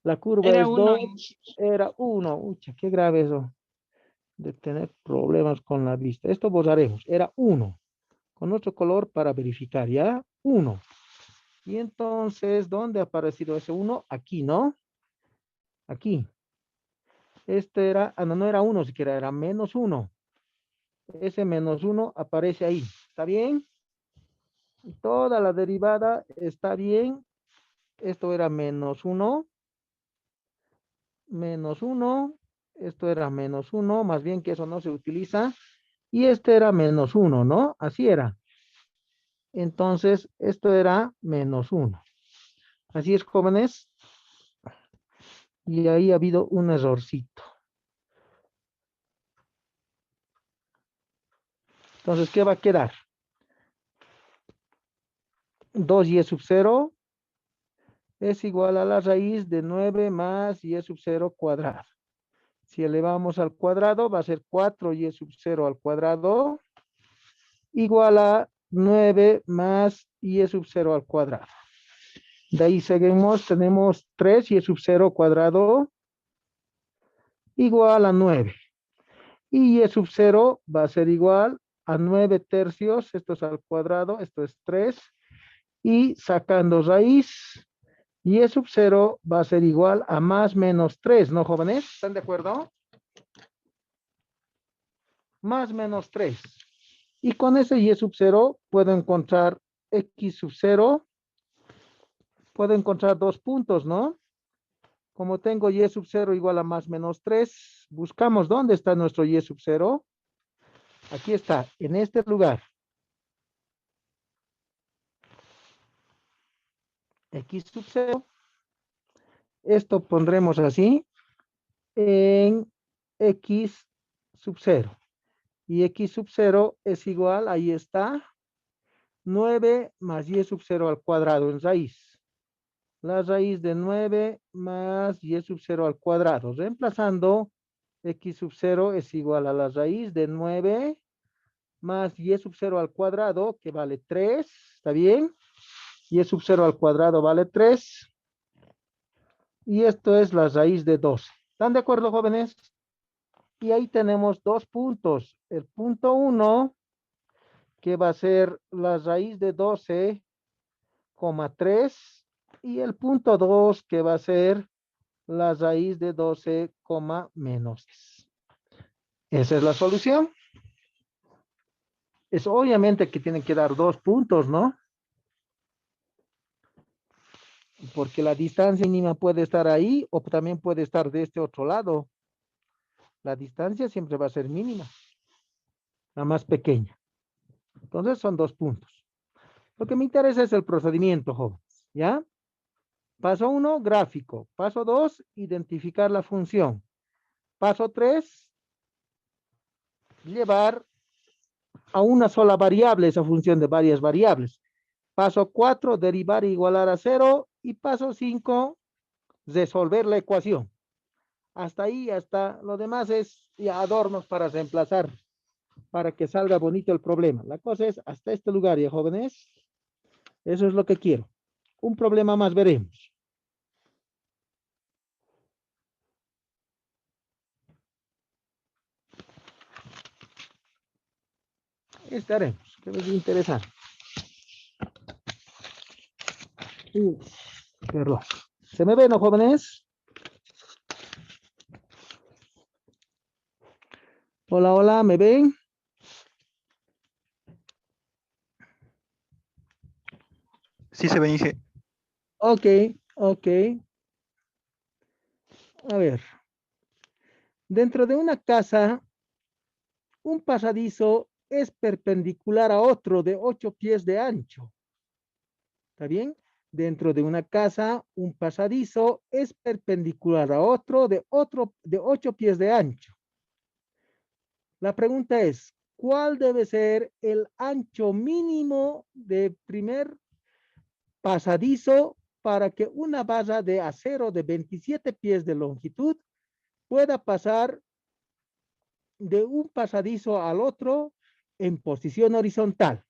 La curva Era es uno. 2, era 1. Ucha, qué grave eso de tener problemas con la vista. Esto borraremos. Era 1. Con otro color para verificar, ¿ya? 1. Y entonces, ¿dónde ha aparecido ese 1? Aquí, ¿no? Aquí. Este era, no, no era 1 siquiera, era menos 1. Ese menos 1 aparece ahí. ¿Está bien? Y toda la derivada está bien. Esto era menos 1. Menos 1. Esto era menos 1. Más bien que eso no se utiliza. Y este era menos 1, ¿no? Así era. Entonces, esto era menos 1. Así es, jóvenes. Y ahí ha habido un errorcito. Entonces, ¿qué va a quedar? 2y sub 0 es igual a la raíz de 9 más y sub 0 cuadrado. Si elevamos al cuadrado, va a ser 4y sub 0 al cuadrado igual a 9 más y sub 0 al cuadrado. De ahí seguimos, tenemos 3y sub 0 cuadrado igual a 9. Y y sub 0 va a ser igual a 9 tercios, esto es al cuadrado, esto es 3. Y sacando raíz, y sub 0 va a ser igual a más menos 3, ¿no, jóvenes? ¿Están de acuerdo? Más menos 3. Y con ese y sub 0 puedo encontrar x sub 0. Puedo encontrar 2 puntos, ¿no? Como tengo y sub 0 igual a más menos 3, buscamos dónde está nuestro y sub 0. Aquí está, en este lugar. X sub 0. Esto pondremos así en x sub 0. Y x sub 0 es igual, ahí está, 9 más y sub 0 al cuadrado en raíz. La raíz de 9 más y sub 0 al cuadrado. Reemplazando, x sub 0 es igual a la raíz de 9 más y sub 0 al cuadrado, que vale 3. ¿Está bien? Y sub 0 al cuadrado vale 3. Y esto es la raíz de 12. ¿Están de acuerdo, jóvenes? Y ahí tenemos 2 puntos. El punto 1, que va a ser la raíz de 12,3. Y el punto 2, que va a ser la raíz de 12, menos 10. Esa es la solución. Es obviamente que tienen que dar 2 puntos, ¿no? Porque la distancia mínima puede estar ahí o también puede estar de este otro lado. La distancia siempre va a ser mínima, la más pequeña. Entonces son 2 puntos. Lo que me interesa es el procedimiento, jóvenes, ¿ya? Paso 1, gráfico. Paso 2, identificar la función. Paso 3, llevar a una sola variable esa función de varias variables. Paso 4, derivar e igualar a 0. Y paso 5, resolver la ecuación. Hasta ahí, hasta lo demás es ya adornos para reemplazar, para que salga bonito el problema. La cosa es hasta este lugar, ya jóvenes. Eso es lo que quiero. Un problema más veremos. Estaremos, que es interesante. Perdón. ¿Se me ven, no, jóvenes? Hola, hola, ¿me ven? Sí se ve, Inge. Ok, ok. A ver. Dentro de una casa, un pasadizo es perpendicular a otro de 8 pies de ancho. ¿Está bien? Dentro de una casa, un pasadizo es perpendicular a otro de 8 pies de ancho. La pregunta es, ¿cuál debe ser el ancho mínimo de primer pasadizo para que una barra de acero de 27 pies de longitud pueda pasar de un pasadizo al otro en posición horizontal.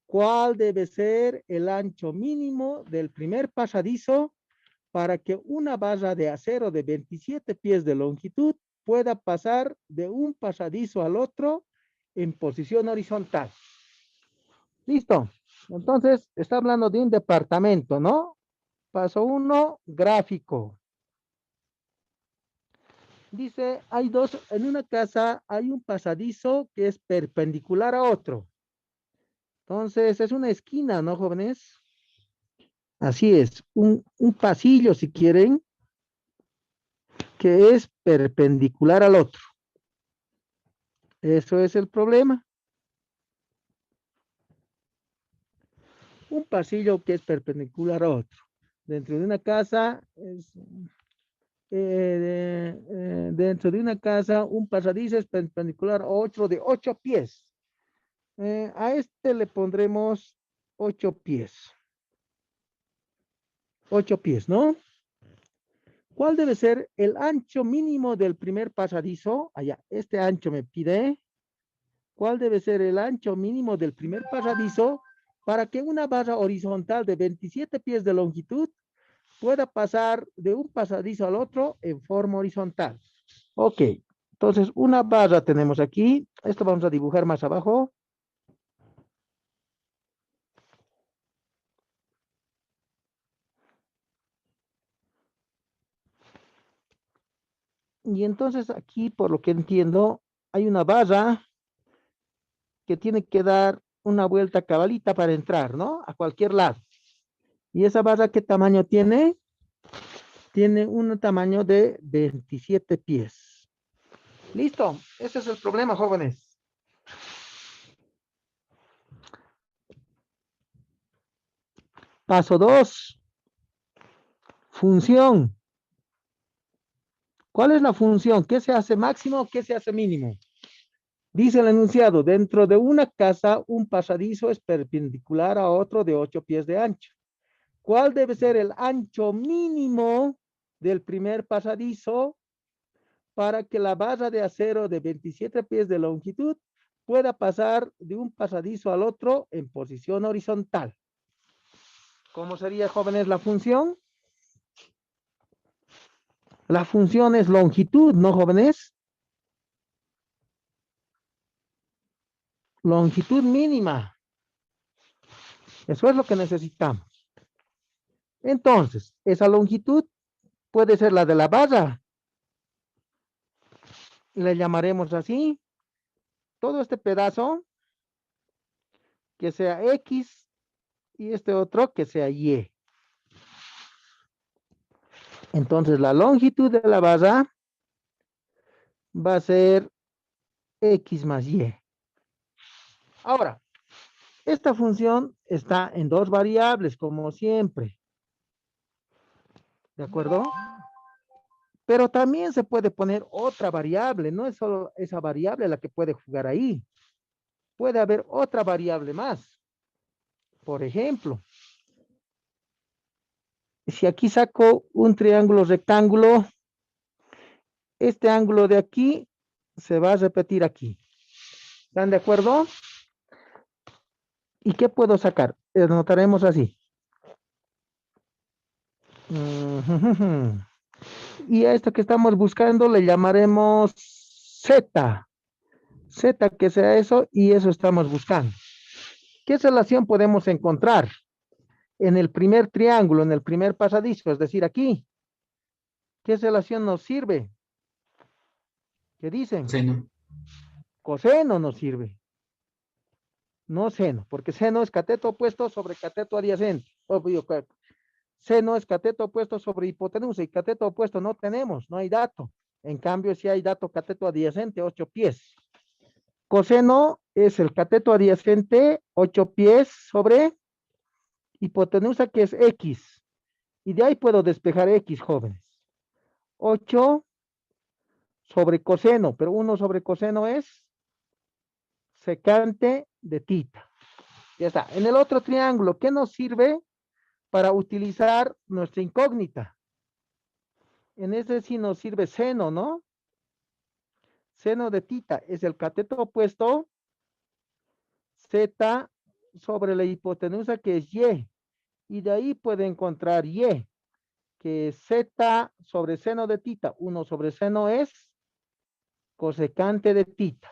¿Cuál debe ser el ancho mínimo del primer pasadizo para que una barra de acero de 27 pies de longitud pueda pasar de un pasadizo al otro en posición horizontal? Listo. Entonces, está hablando de un departamento, ¿no? Paso 1, gráfico. Dice, hay dos, en una casa hay un pasadizo que es perpendicular a otro. Entonces, es una esquina, ¿no, jóvenes? Así es, un pasillo, si quieren, que es perpendicular al otro. Eso es el problema. Un pasillo que es perpendicular a otro. Dentro de una casa, dentro de una casa, un pasadizo es perpendicular a otro de 8 pies. A este le pondremos 8 pies. 8 pies, ¿no? ¿Cuál debe ser el ancho mínimo del primer pasadizo? Allá, este ancho me pide. ¿Cuál debe ser el ancho mínimo del primer pasadizo para que una barra horizontal de 27 pies de longitud pueda pasar de un pasadizo al otro en forma horizontal? Ok, entonces una barra tenemos aquí. Esto vamos a dibujar más abajo. Y entonces aquí, por lo que entiendo, hay una barra que tiene que dar una vuelta cabalita para entrar, ¿no? A cualquier lado. ¿Y esa barra qué tamaño tiene? Tiene un tamaño de 27 pies. Listo, ese es el problema, jóvenes. Paso 2. Función. ¿Cuál es la función? ¿Qué se hace máximo? ¿Qué se hace mínimo? Dice el enunciado, dentro de una casa, un pasadizo es perpendicular a otro de 8 pies de ancho. ¿Cuál debe ser el ancho mínimo del primer pasadizo para que la barra de acero de 27 pies de longitud pueda pasar de un pasadizo al otro en posición horizontal? ¿Cómo sería, jóvenes, la función? La función es longitud, ¿no, jóvenes? Longitud mínima. Eso es lo que necesitamos. Entonces, esa longitud puede ser la de la barra. Le llamaremos así. Todo este pedazo que sea X y este otro que sea Y. Entonces, la longitud de la barra va a ser X más Y. Ahora, esta función está en dos variables, como siempre. ¿De acuerdo? Pero también se puede poner otra variable, no es solo esa variable la que puede jugar ahí. Puede haber otra variable más. Por ejemplo, si aquí saco un triángulo rectángulo, este ángulo de aquí se va a repetir aquí. ¿Están de acuerdo? ¿Y qué puedo sacar? Anotaremos así. Y a esto que estamos buscando le llamaremos Z. Z que sea eso y eso estamos buscando. ¿Qué relación podemos encontrar en el primer triángulo, en el primer pasadizo? Es decir, aquí. ¿Qué relación nos sirve? ¿Qué dicen? Seno. Coseno nos sirve. No seno, porque seno es cateto opuesto sobre cateto adyacente. Seno es cateto opuesto sobre hipotenusa y cateto opuesto no tenemos, no hay dato. En cambio, si hay dato cateto adyacente, 8 pies. Coseno es el cateto adyacente, 8 pies sobre hipotenusa, que es X. Y de ahí puedo despejar X, jóvenes. 8 sobre coseno, pero 1 sobre coseno es secante de tita. Ya está. En el otro triángulo, ¿qué nos sirve? para utilizar nuestra incógnita. En ese sí nos sirve seno, ¿no? Seno de tita es el cateto opuesto z sobre la hipotenusa que es y. Y de ahí puede encontrar y, que es z sobre seno de tita. 1 sobre seno es cosecante de tita.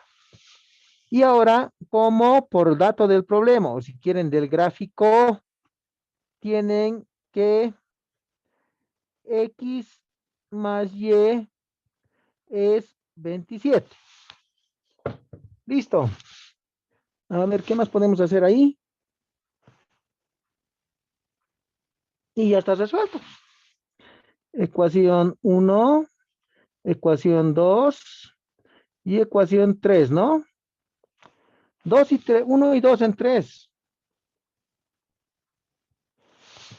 Y ahora, como por dato del problema, o si quieren del gráfico, tienen que x más y es 27. Listo. A ver, ¿qué más podemos hacer ahí? Y ya está resuelto. Ecuación 1, ecuación 2 y ecuación 3, ¿no? 2 y 3, 1 y 2 en 3.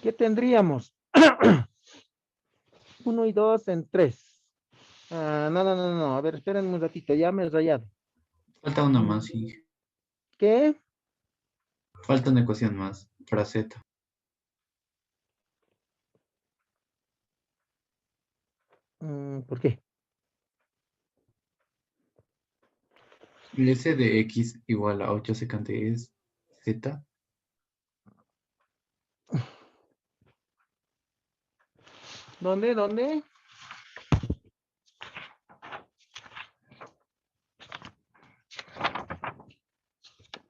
¿Qué tendríamos? 1 y 2 en 3. No. A ver, esperen un ratito, ya me he rayado. Falta una más, sí. ¿Qué? Falta una ecuación más para Z. ¿Por qué? El S de X igual a 8 secante es Z. ¿Dónde?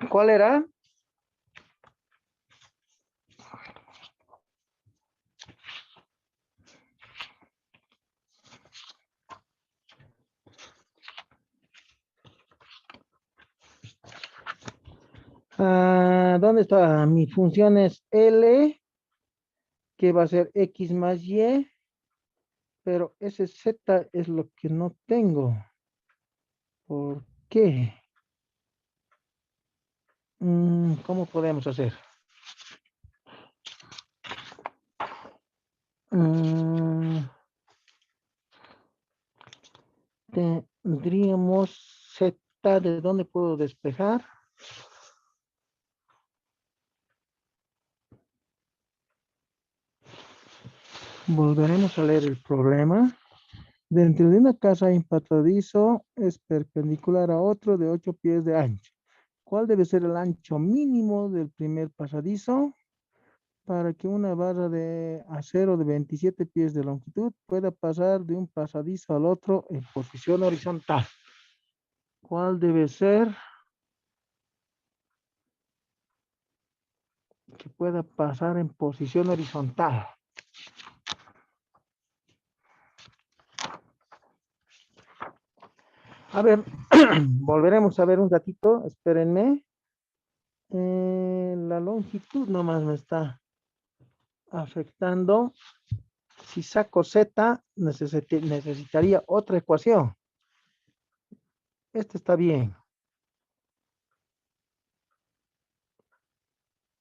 ¿Cuál era? ¿Dónde está? Mi función es L, que va a ser X más Y, pero ese Z es lo que no tengo. ¿Por qué? ¿Cómo podemos hacer? Tendríamos Z, ¿de dónde puedo despejar? Volveremos a leer el problema. Dentro de una casa impatadizo es perpendicular a otro de 8 pies de ancho. ¿Cuál debe ser el ancho mínimo del primer pasadizo para que una barra de acero de 27 pies de longitud pueda pasar de un pasadizo al otro en posición horizontal? ¿Cuál debe ser que pueda pasar en posición horizontal? A ver, volveremos a ver un ratito, espérenme. La longitud nomás me está afectando. Si saco Z, necesitaría otra ecuación. Este está bien.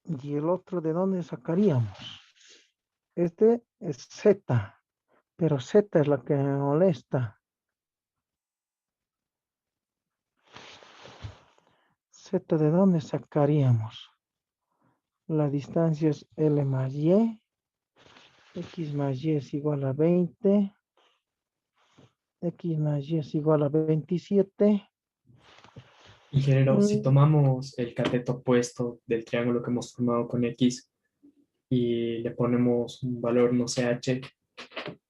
¿Y el otro de dónde sacaríamos? Este es Z, pero Z es la que me molesta. Z, ¿de dónde sacaríamos? La distancia es L más Y. X más Y es igual a 20. X más Y es igual a 27. Ingeniero, si Mm, tomamos el cateto opuesto del triángulo que hemos formado con X y le ponemos un valor, no sé, H,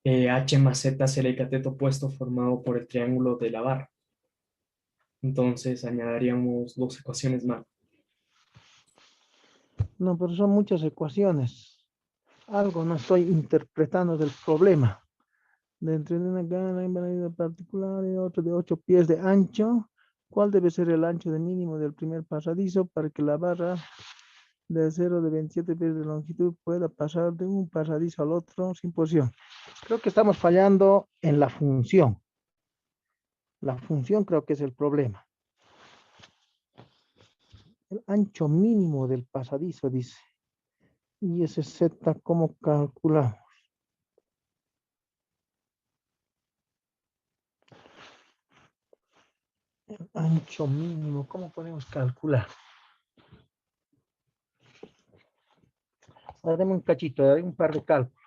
H más Z será el cateto opuesto formado por el triángulo de la barra. Entonces añadiríamos dos ecuaciones más. No, pero son muchas ecuaciones. Algo no estoy interpretando del problema. Dentro de una gana inválida particular y otro de 8 pies de ancho, ¿cuál debe ser el ancho de mínimo del primer pasadizo para que la barra de acero de 27 pies de longitud pueda pasar de un pasadizo al otro sin posición? Creo que estamos fallando en la función. La función creo que es el problema. El ancho mínimo del pasadizo, dice. Y ese Z, ¿cómo calculamos? El ancho mínimo, ¿cómo podemos calcular? Dame un cachito, un par de cálculos.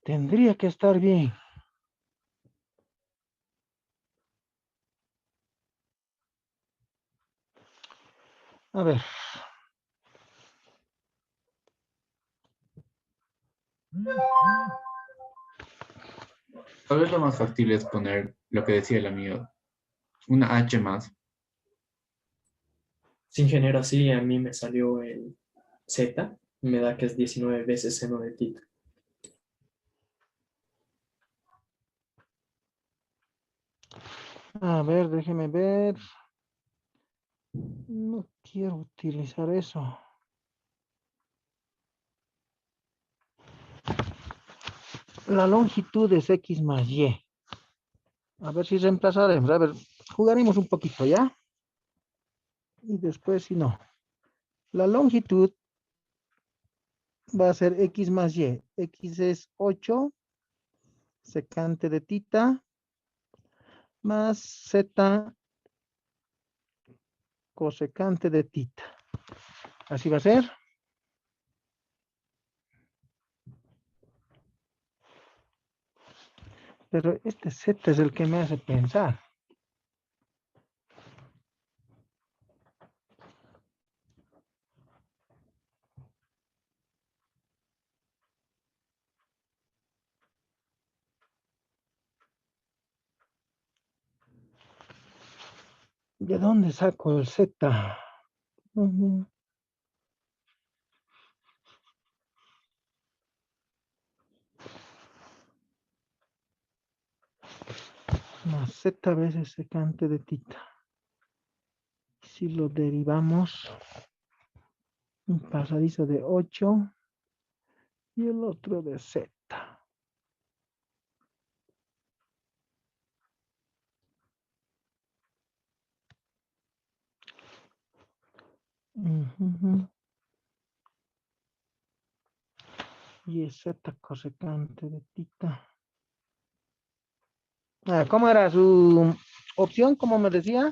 Tendría que estar bien. A ver. Tal vez lo más factible es poner lo que decía el amigo, una H más. Si ingeniero así, a mí me salió el Z, me da que es 19 veces seno de tita. A ver, déjeme ver. No quiero utilizar eso. La longitud es X más Y. A ver si reemplazaremos. A ver, jugaremos un poquito, ¿ya? Y después si no. La longitud va a ser X más Y. X es 8 secante de tita más Z cosecante de tita. Así va a ser. Pero este Z es el que me hace pensar. ¿De dónde saco el Z? Más Z veces secante de tita. Si lo derivamos, un pasadizo de 8 y el otro de Z. Y es Z cosecante de tita. ¿Cómo era su opción? ¿Cómo me decía?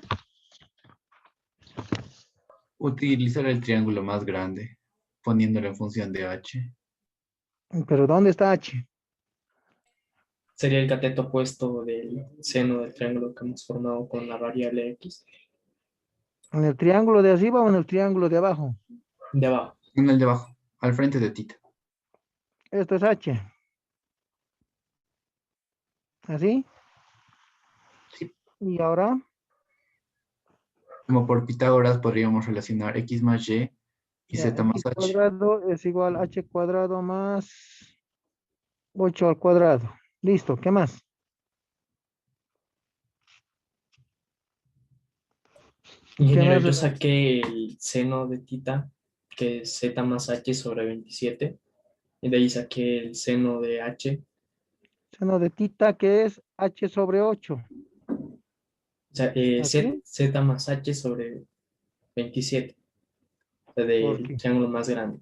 Utilizar el triángulo más grande, poniéndolo en función de H. ¿Pero dónde está H? Sería el cateto opuesto del seno del triángulo que hemos formado con la variable X. ¿En el triángulo de arriba o en el triángulo de abajo? De abajo. En el de abajo, al frente de tita. Esto es H. ¿Así? Sí. Y ahora, Como por Pitágoras podríamos relacionar X más Y y ya, Z más X H. cuadrado es igual a H cuadrado más 8 al cuadrado. Listo, ¿qué más? ¿Qué Ingeniero, más? yo saqué el seno de tita, que es Z más H sobre 27, y de ahí saqué el seno de H, Seno de tita que es H sobre 8. o sea, ¿Así? Z más H sobre 27, o sea, ¿Por del qué? triángulo más grande.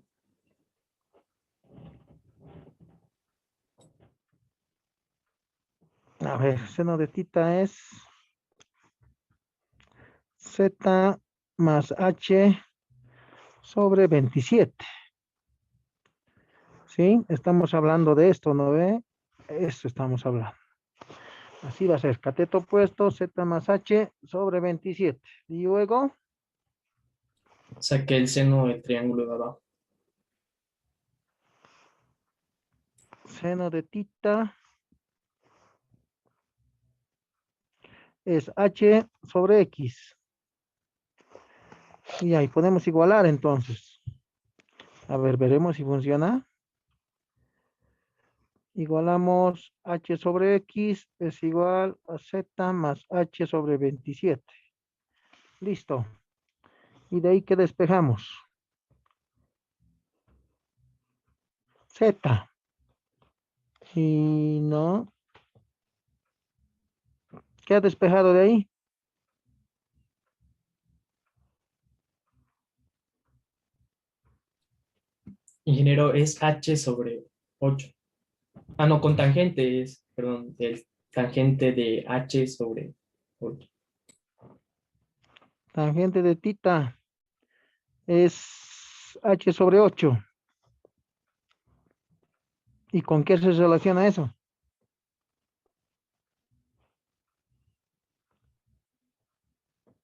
A ver, seno de tita es Z más H sobre 27. ¿Sí? Estamos hablando de esto, ¿no ve? Esto estamos hablando. Así va a ser, cateto opuesto, Z más H sobre 27. Y luego, Saqué el seno del triángulo de abajo. seno de tita es H sobre X. Y ahí podemos igualar entonces. A ver, veremos si funciona. Igualamos H sobre X es igual a Z más H sobre 27. Listo. Y de ahí que despejamos. Z. Y no. ¿Qué ha despejado de ahí? Ingeniero, es H sobre 8. Ah, no, con tangente es, perdón, el tangente de H sobre 8. Tangente de tita es H sobre 8. ¿Y con qué se relaciona eso?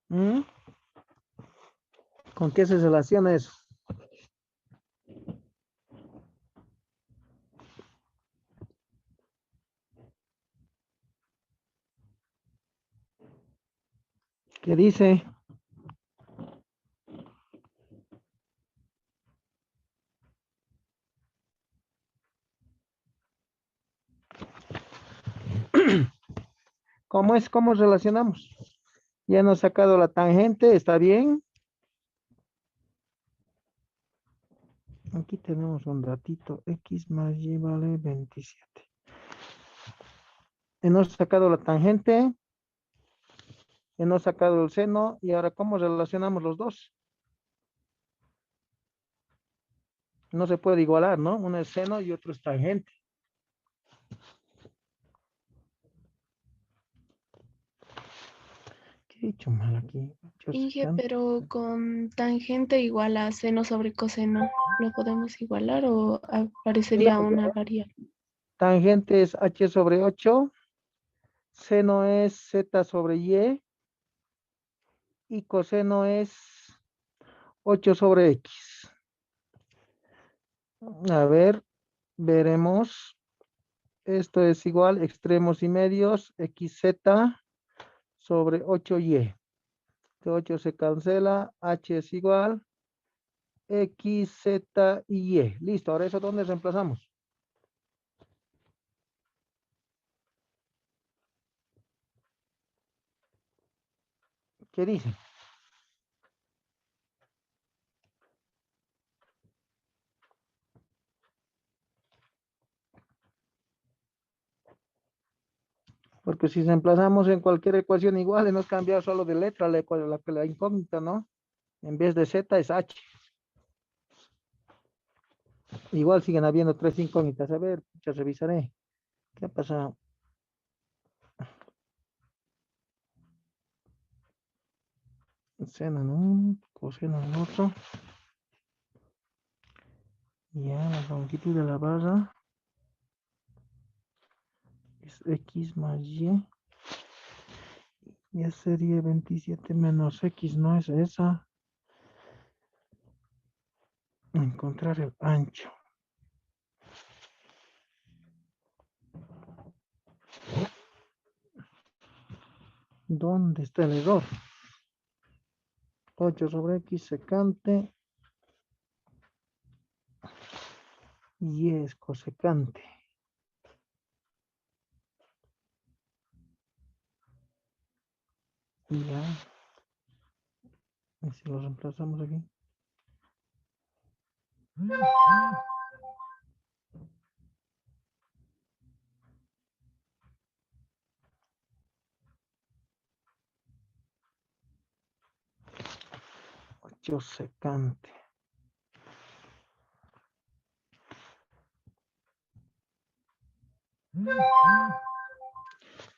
¿Mm? ¿Con qué se relaciona eso? ¿Qué dice? ¿Cómo es? ¿Cómo relacionamos? Ya hemos sacado la tangente, ¿está bien? Aquí tenemos un ratito. X más Y vale 27. Hemos sacado la tangente, hemos sacado el seno, y ahora ¿cómo relacionamos los dos? No se puede igualar, ¿no? Uno es seno y otro es tangente. ¿Qué he hecho mal aquí? Yo sé Inge, que pero con tangente igual a seno sobre coseno, ¿lo podemos igualar o aparecería Igual, una ¿verdad? variable? Tangente es H sobre 8, seno es Z sobre y coseno es 8 sobre X. A ver, veremos. Esto es igual, extremos y medios, XZ sobre 8Y. Este 8 se cancela, H es igual, X, Z y Y. Listo, ahora eso ¿dónde reemplazamos? ¿Qué dice? Porque si reemplazamos en cualquier ecuación igual, hemos cambiado solo de letra la incógnita, ¿no? En vez de Z es H. Igual siguen habiendo tres incógnitas. A ver, ya revisaré. ¿Qué ha pasado? Seno en un, coseno en otro. Ya, la longitud de la barra es X más Y. Ya sería 27 menos X, no es esa. Encontrar el ancho. ¿Dónde está el error? 8 sobre X secante. Y es cosecante. Ya. Y si lo reemplazamos aquí. 8 secante.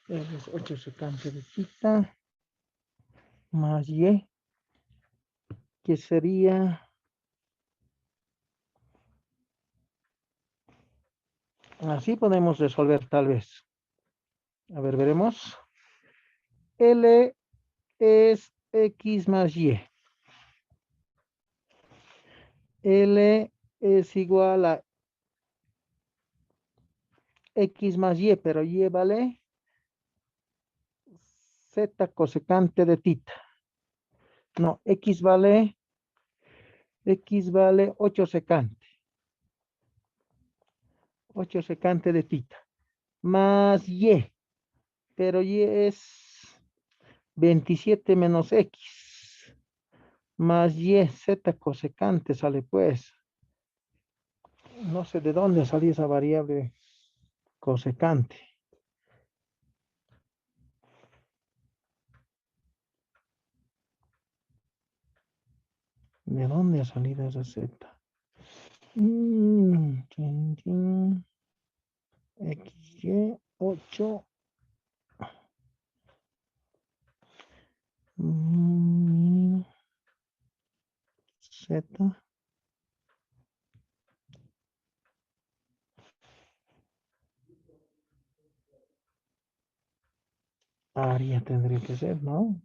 Es 8 secante de theta más Y, que sería, así podemos resolver tal vez. A ver, veremos. L es X más Y. L es igual a X más Y, pero Y vale Z cosecante de theta. No, X vale 8 secante. 8 secante de theta. Más Y, pero Y es 27 menos X. Más Y, Z cosecante sale pues. No sé de dónde salió esa variable cosecante. ¿De dónde ha salido esa z? Chin, chin. XY 8. Z. Aria tendría que ser, ¿no?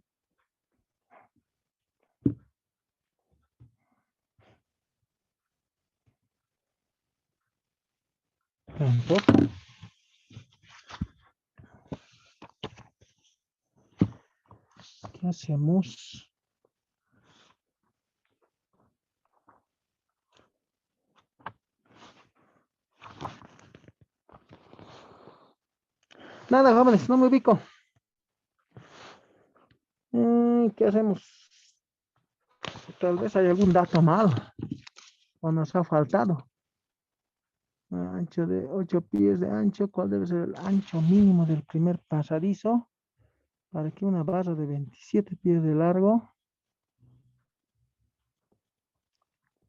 Tampoco. ¿Qué hacemos? Nada, jóvenes, no me ubico. ¿Qué hacemos? Tal vez hay algún dato mal o nos ha faltado. Ancho de 8 pies de ancho. ¿Cuál debe ser el ancho mínimo del primer pasadizo? Para que una barra de 27 pies de largo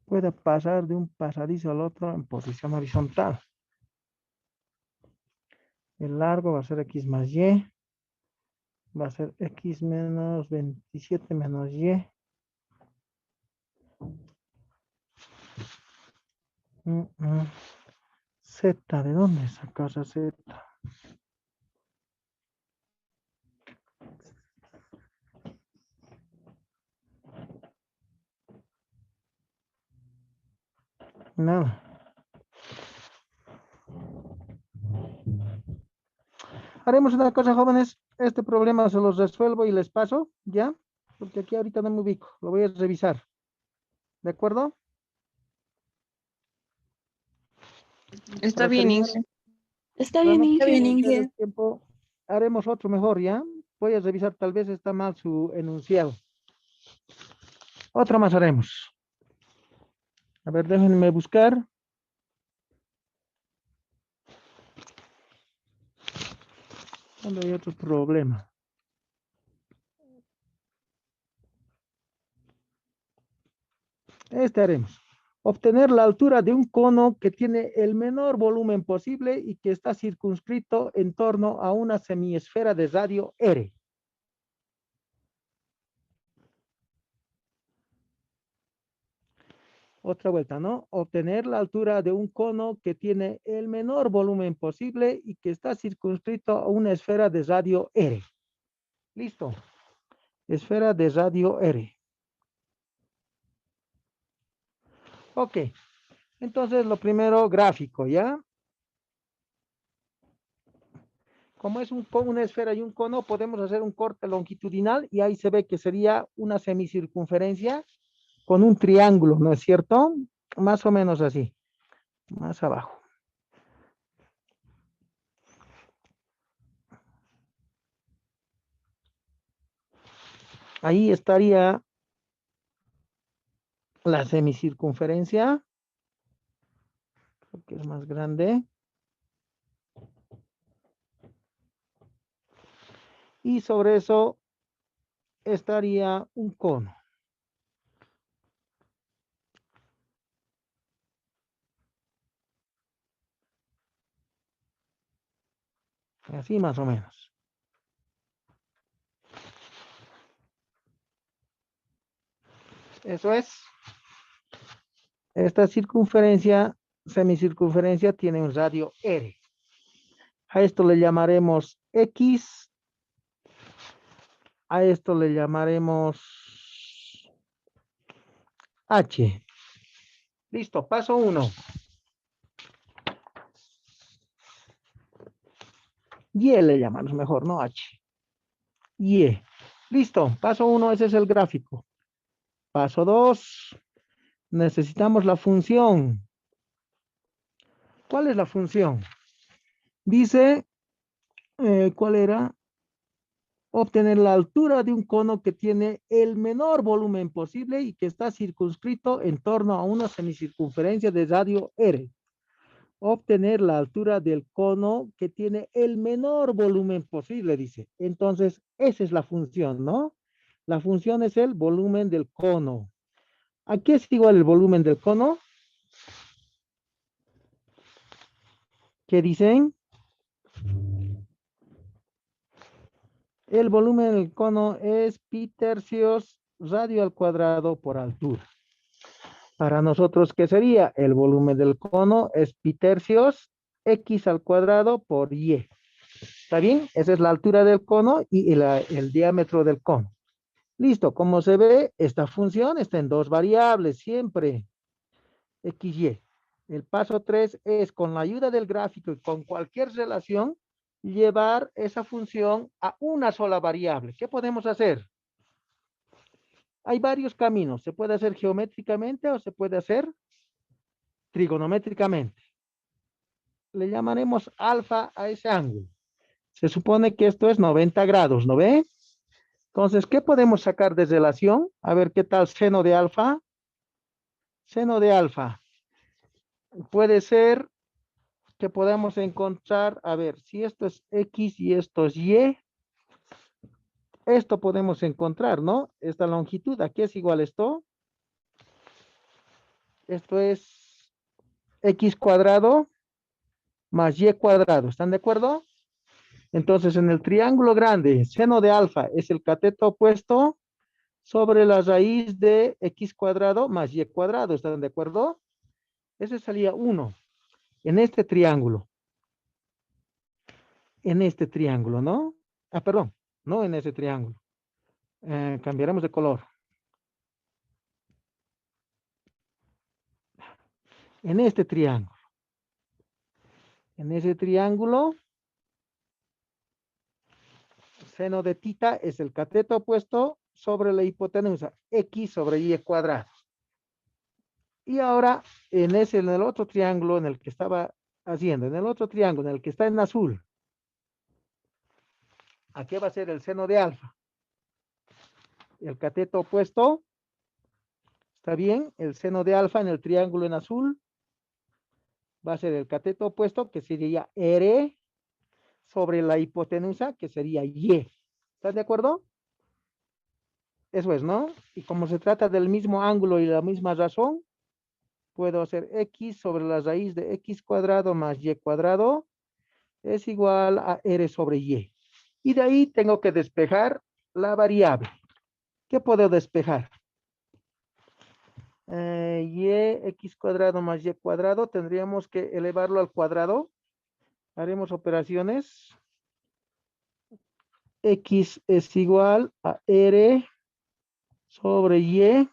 pueda pasar de un pasadizo al otro en posición horizontal. El largo va a ser X más Y. Va a ser X menos 27 menos Y. Z, ¿de dónde sacas a Z? Nada. Haremos una cosa, jóvenes. Este problema se los resuelvo y les paso, ¿ya? Porque aquí ahorita no me ubico. Lo voy a revisar. ¿De acuerdo? Está Para bien, terminar, Inge. Está para bien, no Inge. perder el tiempo, haremos otro mejor, ¿ya? Voy a revisar, tal vez está mal su enunciado. Otro más haremos. A ver, déjenme buscar. ¿Dónde hay otro problema? Este haremos. Obtener la altura de un cono que tiene el menor volumen posible y que está circunscrito en torno a una semiesfera de radio R. Otra vuelta, ¿no? Obtener la altura de un cono que tiene el menor volumen posible y que está circunscrito a una esfera de radio R. Listo. Esfera de radio R. Ok. Entonces, lo primero, gráfico, ¿ya? Como es una esfera y un cono, podemos hacer un corte longitudinal y ahí se ve que sería una semicircunferencia con un triángulo, ¿no es cierto? Más o menos así, más abajo. Ahí estaría la semicircunferencia, creo que es más grande. Y sobre eso estaría un cono. Así más o menos. Eso es. Esta circunferencia, semicircunferencia, tiene un radio R. A esto le llamaremos X. A esto le llamaremos H. Listo, paso 1. Y le llamamos mejor, no H. Y. Listo, paso 1, ese es el gráfico. Paso 2, necesitamos la función. ¿Cuál es la función? Dice, ¿cuál era? Obtener la altura de un cono que tiene el menor volumen posible y que está circunscrito en torno a una semicircunferencia de radio R. obtener la altura del cono que tiene el menor volumen posible, dice. Entonces, esa es la función, ¿no? La función es el volumen del cono. ¿A qué es igual el volumen del cono? ¿Qué dicen? El volumen del cono es pi tercios radio al cuadrado por altura. Para nosotros, ¿qué sería? El volumen del cono es pi tercios x al cuadrado por y. ¿Está bien? Esa es la altura del cono y el diámetro del cono. Listo, como se ve, esta función está en dos variables siempre, x, y. El paso 3 es con la ayuda del gráfico y con cualquier relación, llevar esa función a una sola variable. ¿Qué podemos hacer? Hay varios caminos. Se puede hacer geométricamente o se puede hacer trigonométricamente. Le llamaremos alfa a ese ángulo. Se supone que esto es 90 grados, ¿no ve? Entonces, ¿qué podemos sacar de relación? A ver, ¿qué tal seno de alfa? Seno de alfa. Puede ser que podamos encontrar, a ver, si esto es X y esto es Y, esto podemos encontrar, ¿no? Esta longitud, ¿a qué es igual esto? Esto es X cuadrado más Y cuadrado, ¿están de acuerdo? Entonces, en el triángulo grande, seno de alfa es el cateto opuesto sobre la raíz de X cuadrado más Y cuadrado, ¿están de acuerdo? Ese salía 1 en este triángulo. En este triángulo, ¿no? Ah, perdón, no en ese triángulo. Cambiaremos de color. En este triángulo. En ese triángulo, seno de tita es el cateto opuesto sobre la hipotenusa, X sobre Y cuadrado. Y ahora, en el otro triángulo en el que estaba haciendo, en el otro triángulo en el que está en azul, ¿a qué va a ser el seno de alfa? El cateto opuesto, ¿está bien? El seno de alfa en el triángulo en azul va a ser el cateto opuesto, que sería R sobre la hipotenusa, que sería Y. ¿Estás de acuerdo? Eso es, ¿no? Y como se trata del mismo ángulo y la misma razón, puedo hacer X sobre la raíz de X cuadrado más Y cuadrado es igual a R sobre Y. Y de ahí tengo que despejar la variable. ¿Qué puedo despejar? Y X cuadrado más Y cuadrado, tendríamos que elevarlo al cuadrado. Haremos operaciones. X es igual a R sobre Y.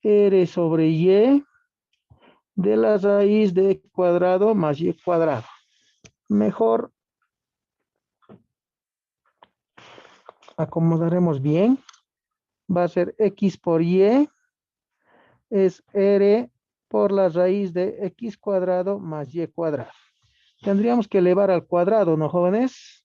R sobre Y de la raíz de cuadrado más Y cuadrado. Mejor acomodaremos bien. Va a ser X por Y es R por la raíz de X cuadrado más Y cuadrado. Tendríamos que elevar al cuadrado, ¿no, jóvenes?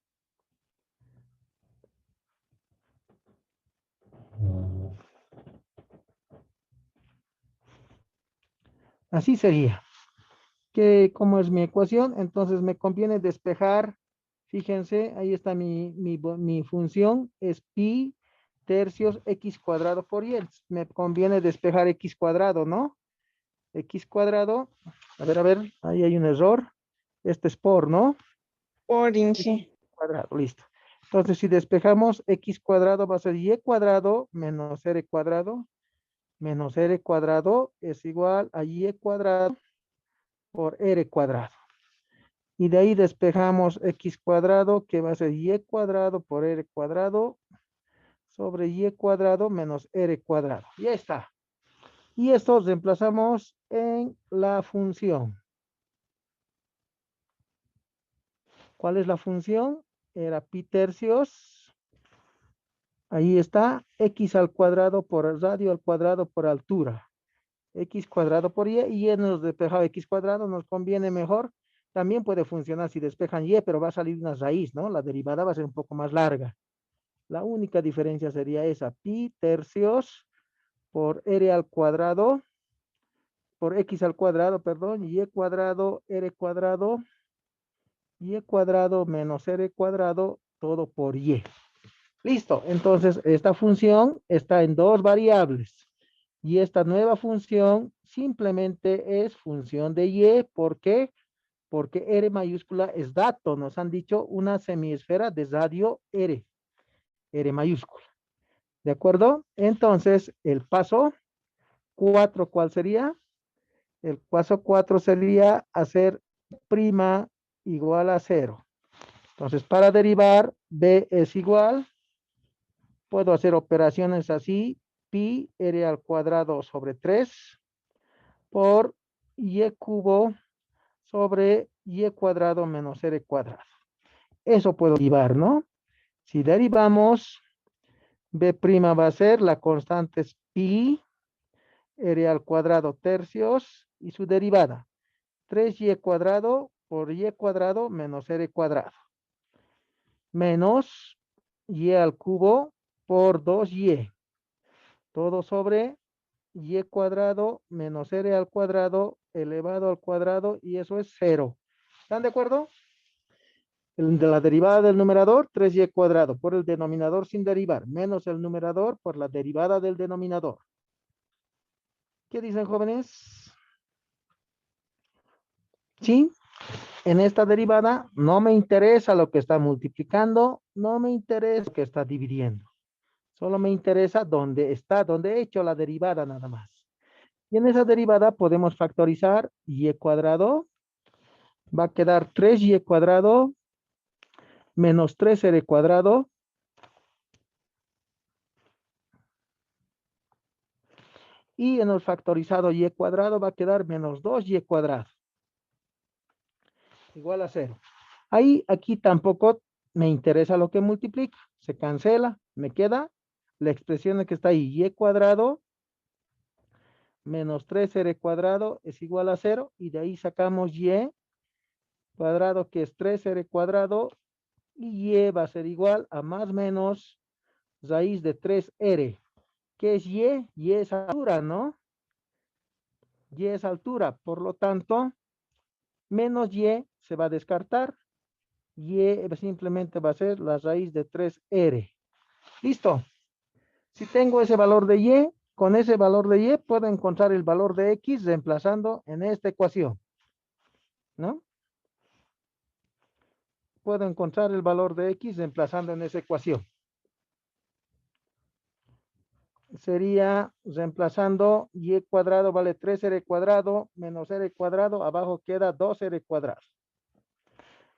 Así sería. ¿Cómo es mi ecuación? Entonces me conviene despejar. Fíjense, ahí está mi función. Es pi tercios x cuadrado por y. Me conviene despejar x cuadrado, ¿no? X cuadrado. A ver, ahí hay un error. Este es por, ¿no? Por X Inge. cuadrado, listo. Entonces, si despejamos x cuadrado, va a ser y cuadrado menos r cuadrado. Menos r cuadrado es igual a y cuadrado por r cuadrado. Y de ahí despejamos x cuadrado, que va a ser y cuadrado por r cuadrado sobre y cuadrado menos r cuadrado. Ya está. Y esto reemplazamos en la función. ¿Cuál es la función? Era pi tercios. Ahí está. X al cuadrado por radio al cuadrado por altura. X cuadrado por y nos despejado x cuadrado, nos conviene mejor. También puede funcionar si despejan y, pero va a salir una raíz, ¿no? La derivada va a ser un poco más larga. La única diferencia sería esa, pi tercios por r al cuadrado por x al cuadrado, perdón, y cuadrado, r cuadrado, y cuadrado menos r cuadrado, todo por y. Listo, entonces esta función está en dos variables. Y esta nueva función simplemente es función de y. ¿Por qué? Porque R mayúscula es dato. Nos han dicho una semiesfera de radio R. R mayúscula. ¿De acuerdo? Entonces, el paso 4, ¿cuál sería? El paso 4 sería hacer prima igual a 0. Entonces, para derivar, B es igual. Puedo hacer operaciones así. Pi R al cuadrado sobre 3 por y cubo sobre y cuadrado menos r cuadrado. Eso puedo derivar, ¿no? Si derivamos, b' va a ser, la constante es pi, r al cuadrado tercios, y su derivada, 3y cuadrado por y cuadrado menos r cuadrado, menos y al cubo por 2y, todo sobre y cuadrado menos r al cuadrado elevado al cuadrado, y eso es 0. ¿Están de acuerdo? De la derivada del numerador, 3y cuadrado por el denominador sin derivar, menos el numerador por la derivada del denominador. ¿Qué dicen, jóvenes? Sí, en esta derivada no me interesa lo que está multiplicando, no me interesa lo que está dividiendo. Solo me interesa dónde está, dónde he hecho la derivada nada más. Y en esa derivada podemos factorizar y cuadrado. Va a quedar 3y cuadrado menos 3r cuadrado y en el factorizado y cuadrado va a quedar menos 2y cuadrado igual a 0. Ahí, aquí tampoco me interesa lo que multiplica. Se cancela, me queda la expresión que está ahí, y cuadrado menos 3r cuadrado es igual a 0, y de ahí sacamos y cuadrado, que es 3r cuadrado, y va a ser igual a más menos raíz de 3r. ¿Qué es y? Y es altura, ¿no? Y es altura, por lo tanto, menos y se va a descartar, y simplemente va a ser la raíz de 3r. Listo. Si tengo ese valor de y, con ese valor de y puedo encontrar el valor de x reemplazando en esta ecuación, ¿no? Puedo encontrar el valor de x reemplazando en esa ecuación. Sería reemplazando y cuadrado vale 3r cuadrado menos r cuadrado, abajo queda 2r cuadrado.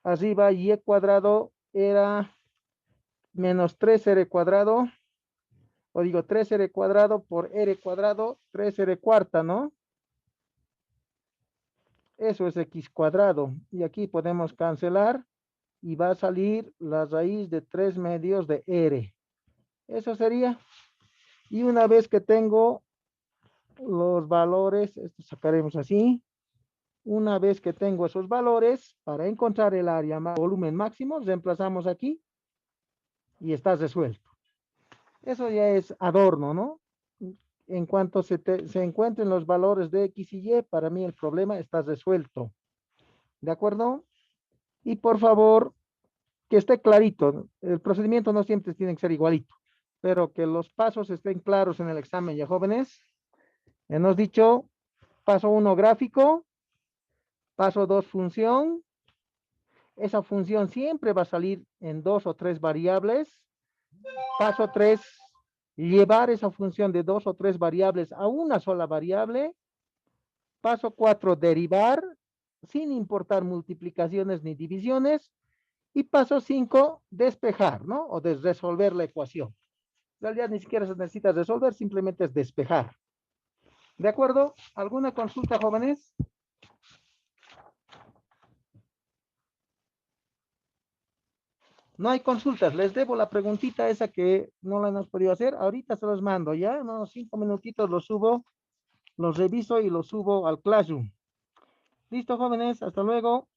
Arriba y cuadrado era menos 3r cuadrado, o digo 3r cuadrado por r cuadrado, 3r cuarta, ¿no? Eso es x cuadrado. Y aquí podemos cancelar y va a salir la raíz de 3 medios de r. Eso sería. Y una vez que tengo los valores, esto sacaremos así. Una vez que tengo esos valores, para encontrar el área, volumen máximo, reemplazamos aquí y está resuelto. Eso ya es adorno, ¿no? En cuanto se encuentren los valores de x y y, para mí el problema está resuelto. ¿De acuerdo? Y por favor, que esté clarito. El procedimiento no siempre tiene que ser igualito, pero que los pasos estén claros en el examen, ya jóvenes. Hemos dicho, paso 1 gráfico, paso 2 función. Esa función siempre va a salir en 2 o 3 variables. Paso 3, llevar esa función de 2 o 3 variables a una sola variable. Paso 4, derivar sin importar multiplicaciones ni divisiones. Y paso 5, despejar, ¿no? O resolver la ecuación. En realidad ni siquiera se necesita resolver, simplemente es despejar. ¿De acuerdo? ¿Alguna consulta, jóvenes? No hay consultas. Les debo la preguntita esa que no la hemos podido hacer. Ahorita se los mando, ¿ya? En unos 5 minutitos los subo, los reviso y los subo al Classroom. Listo, jóvenes. Hasta luego.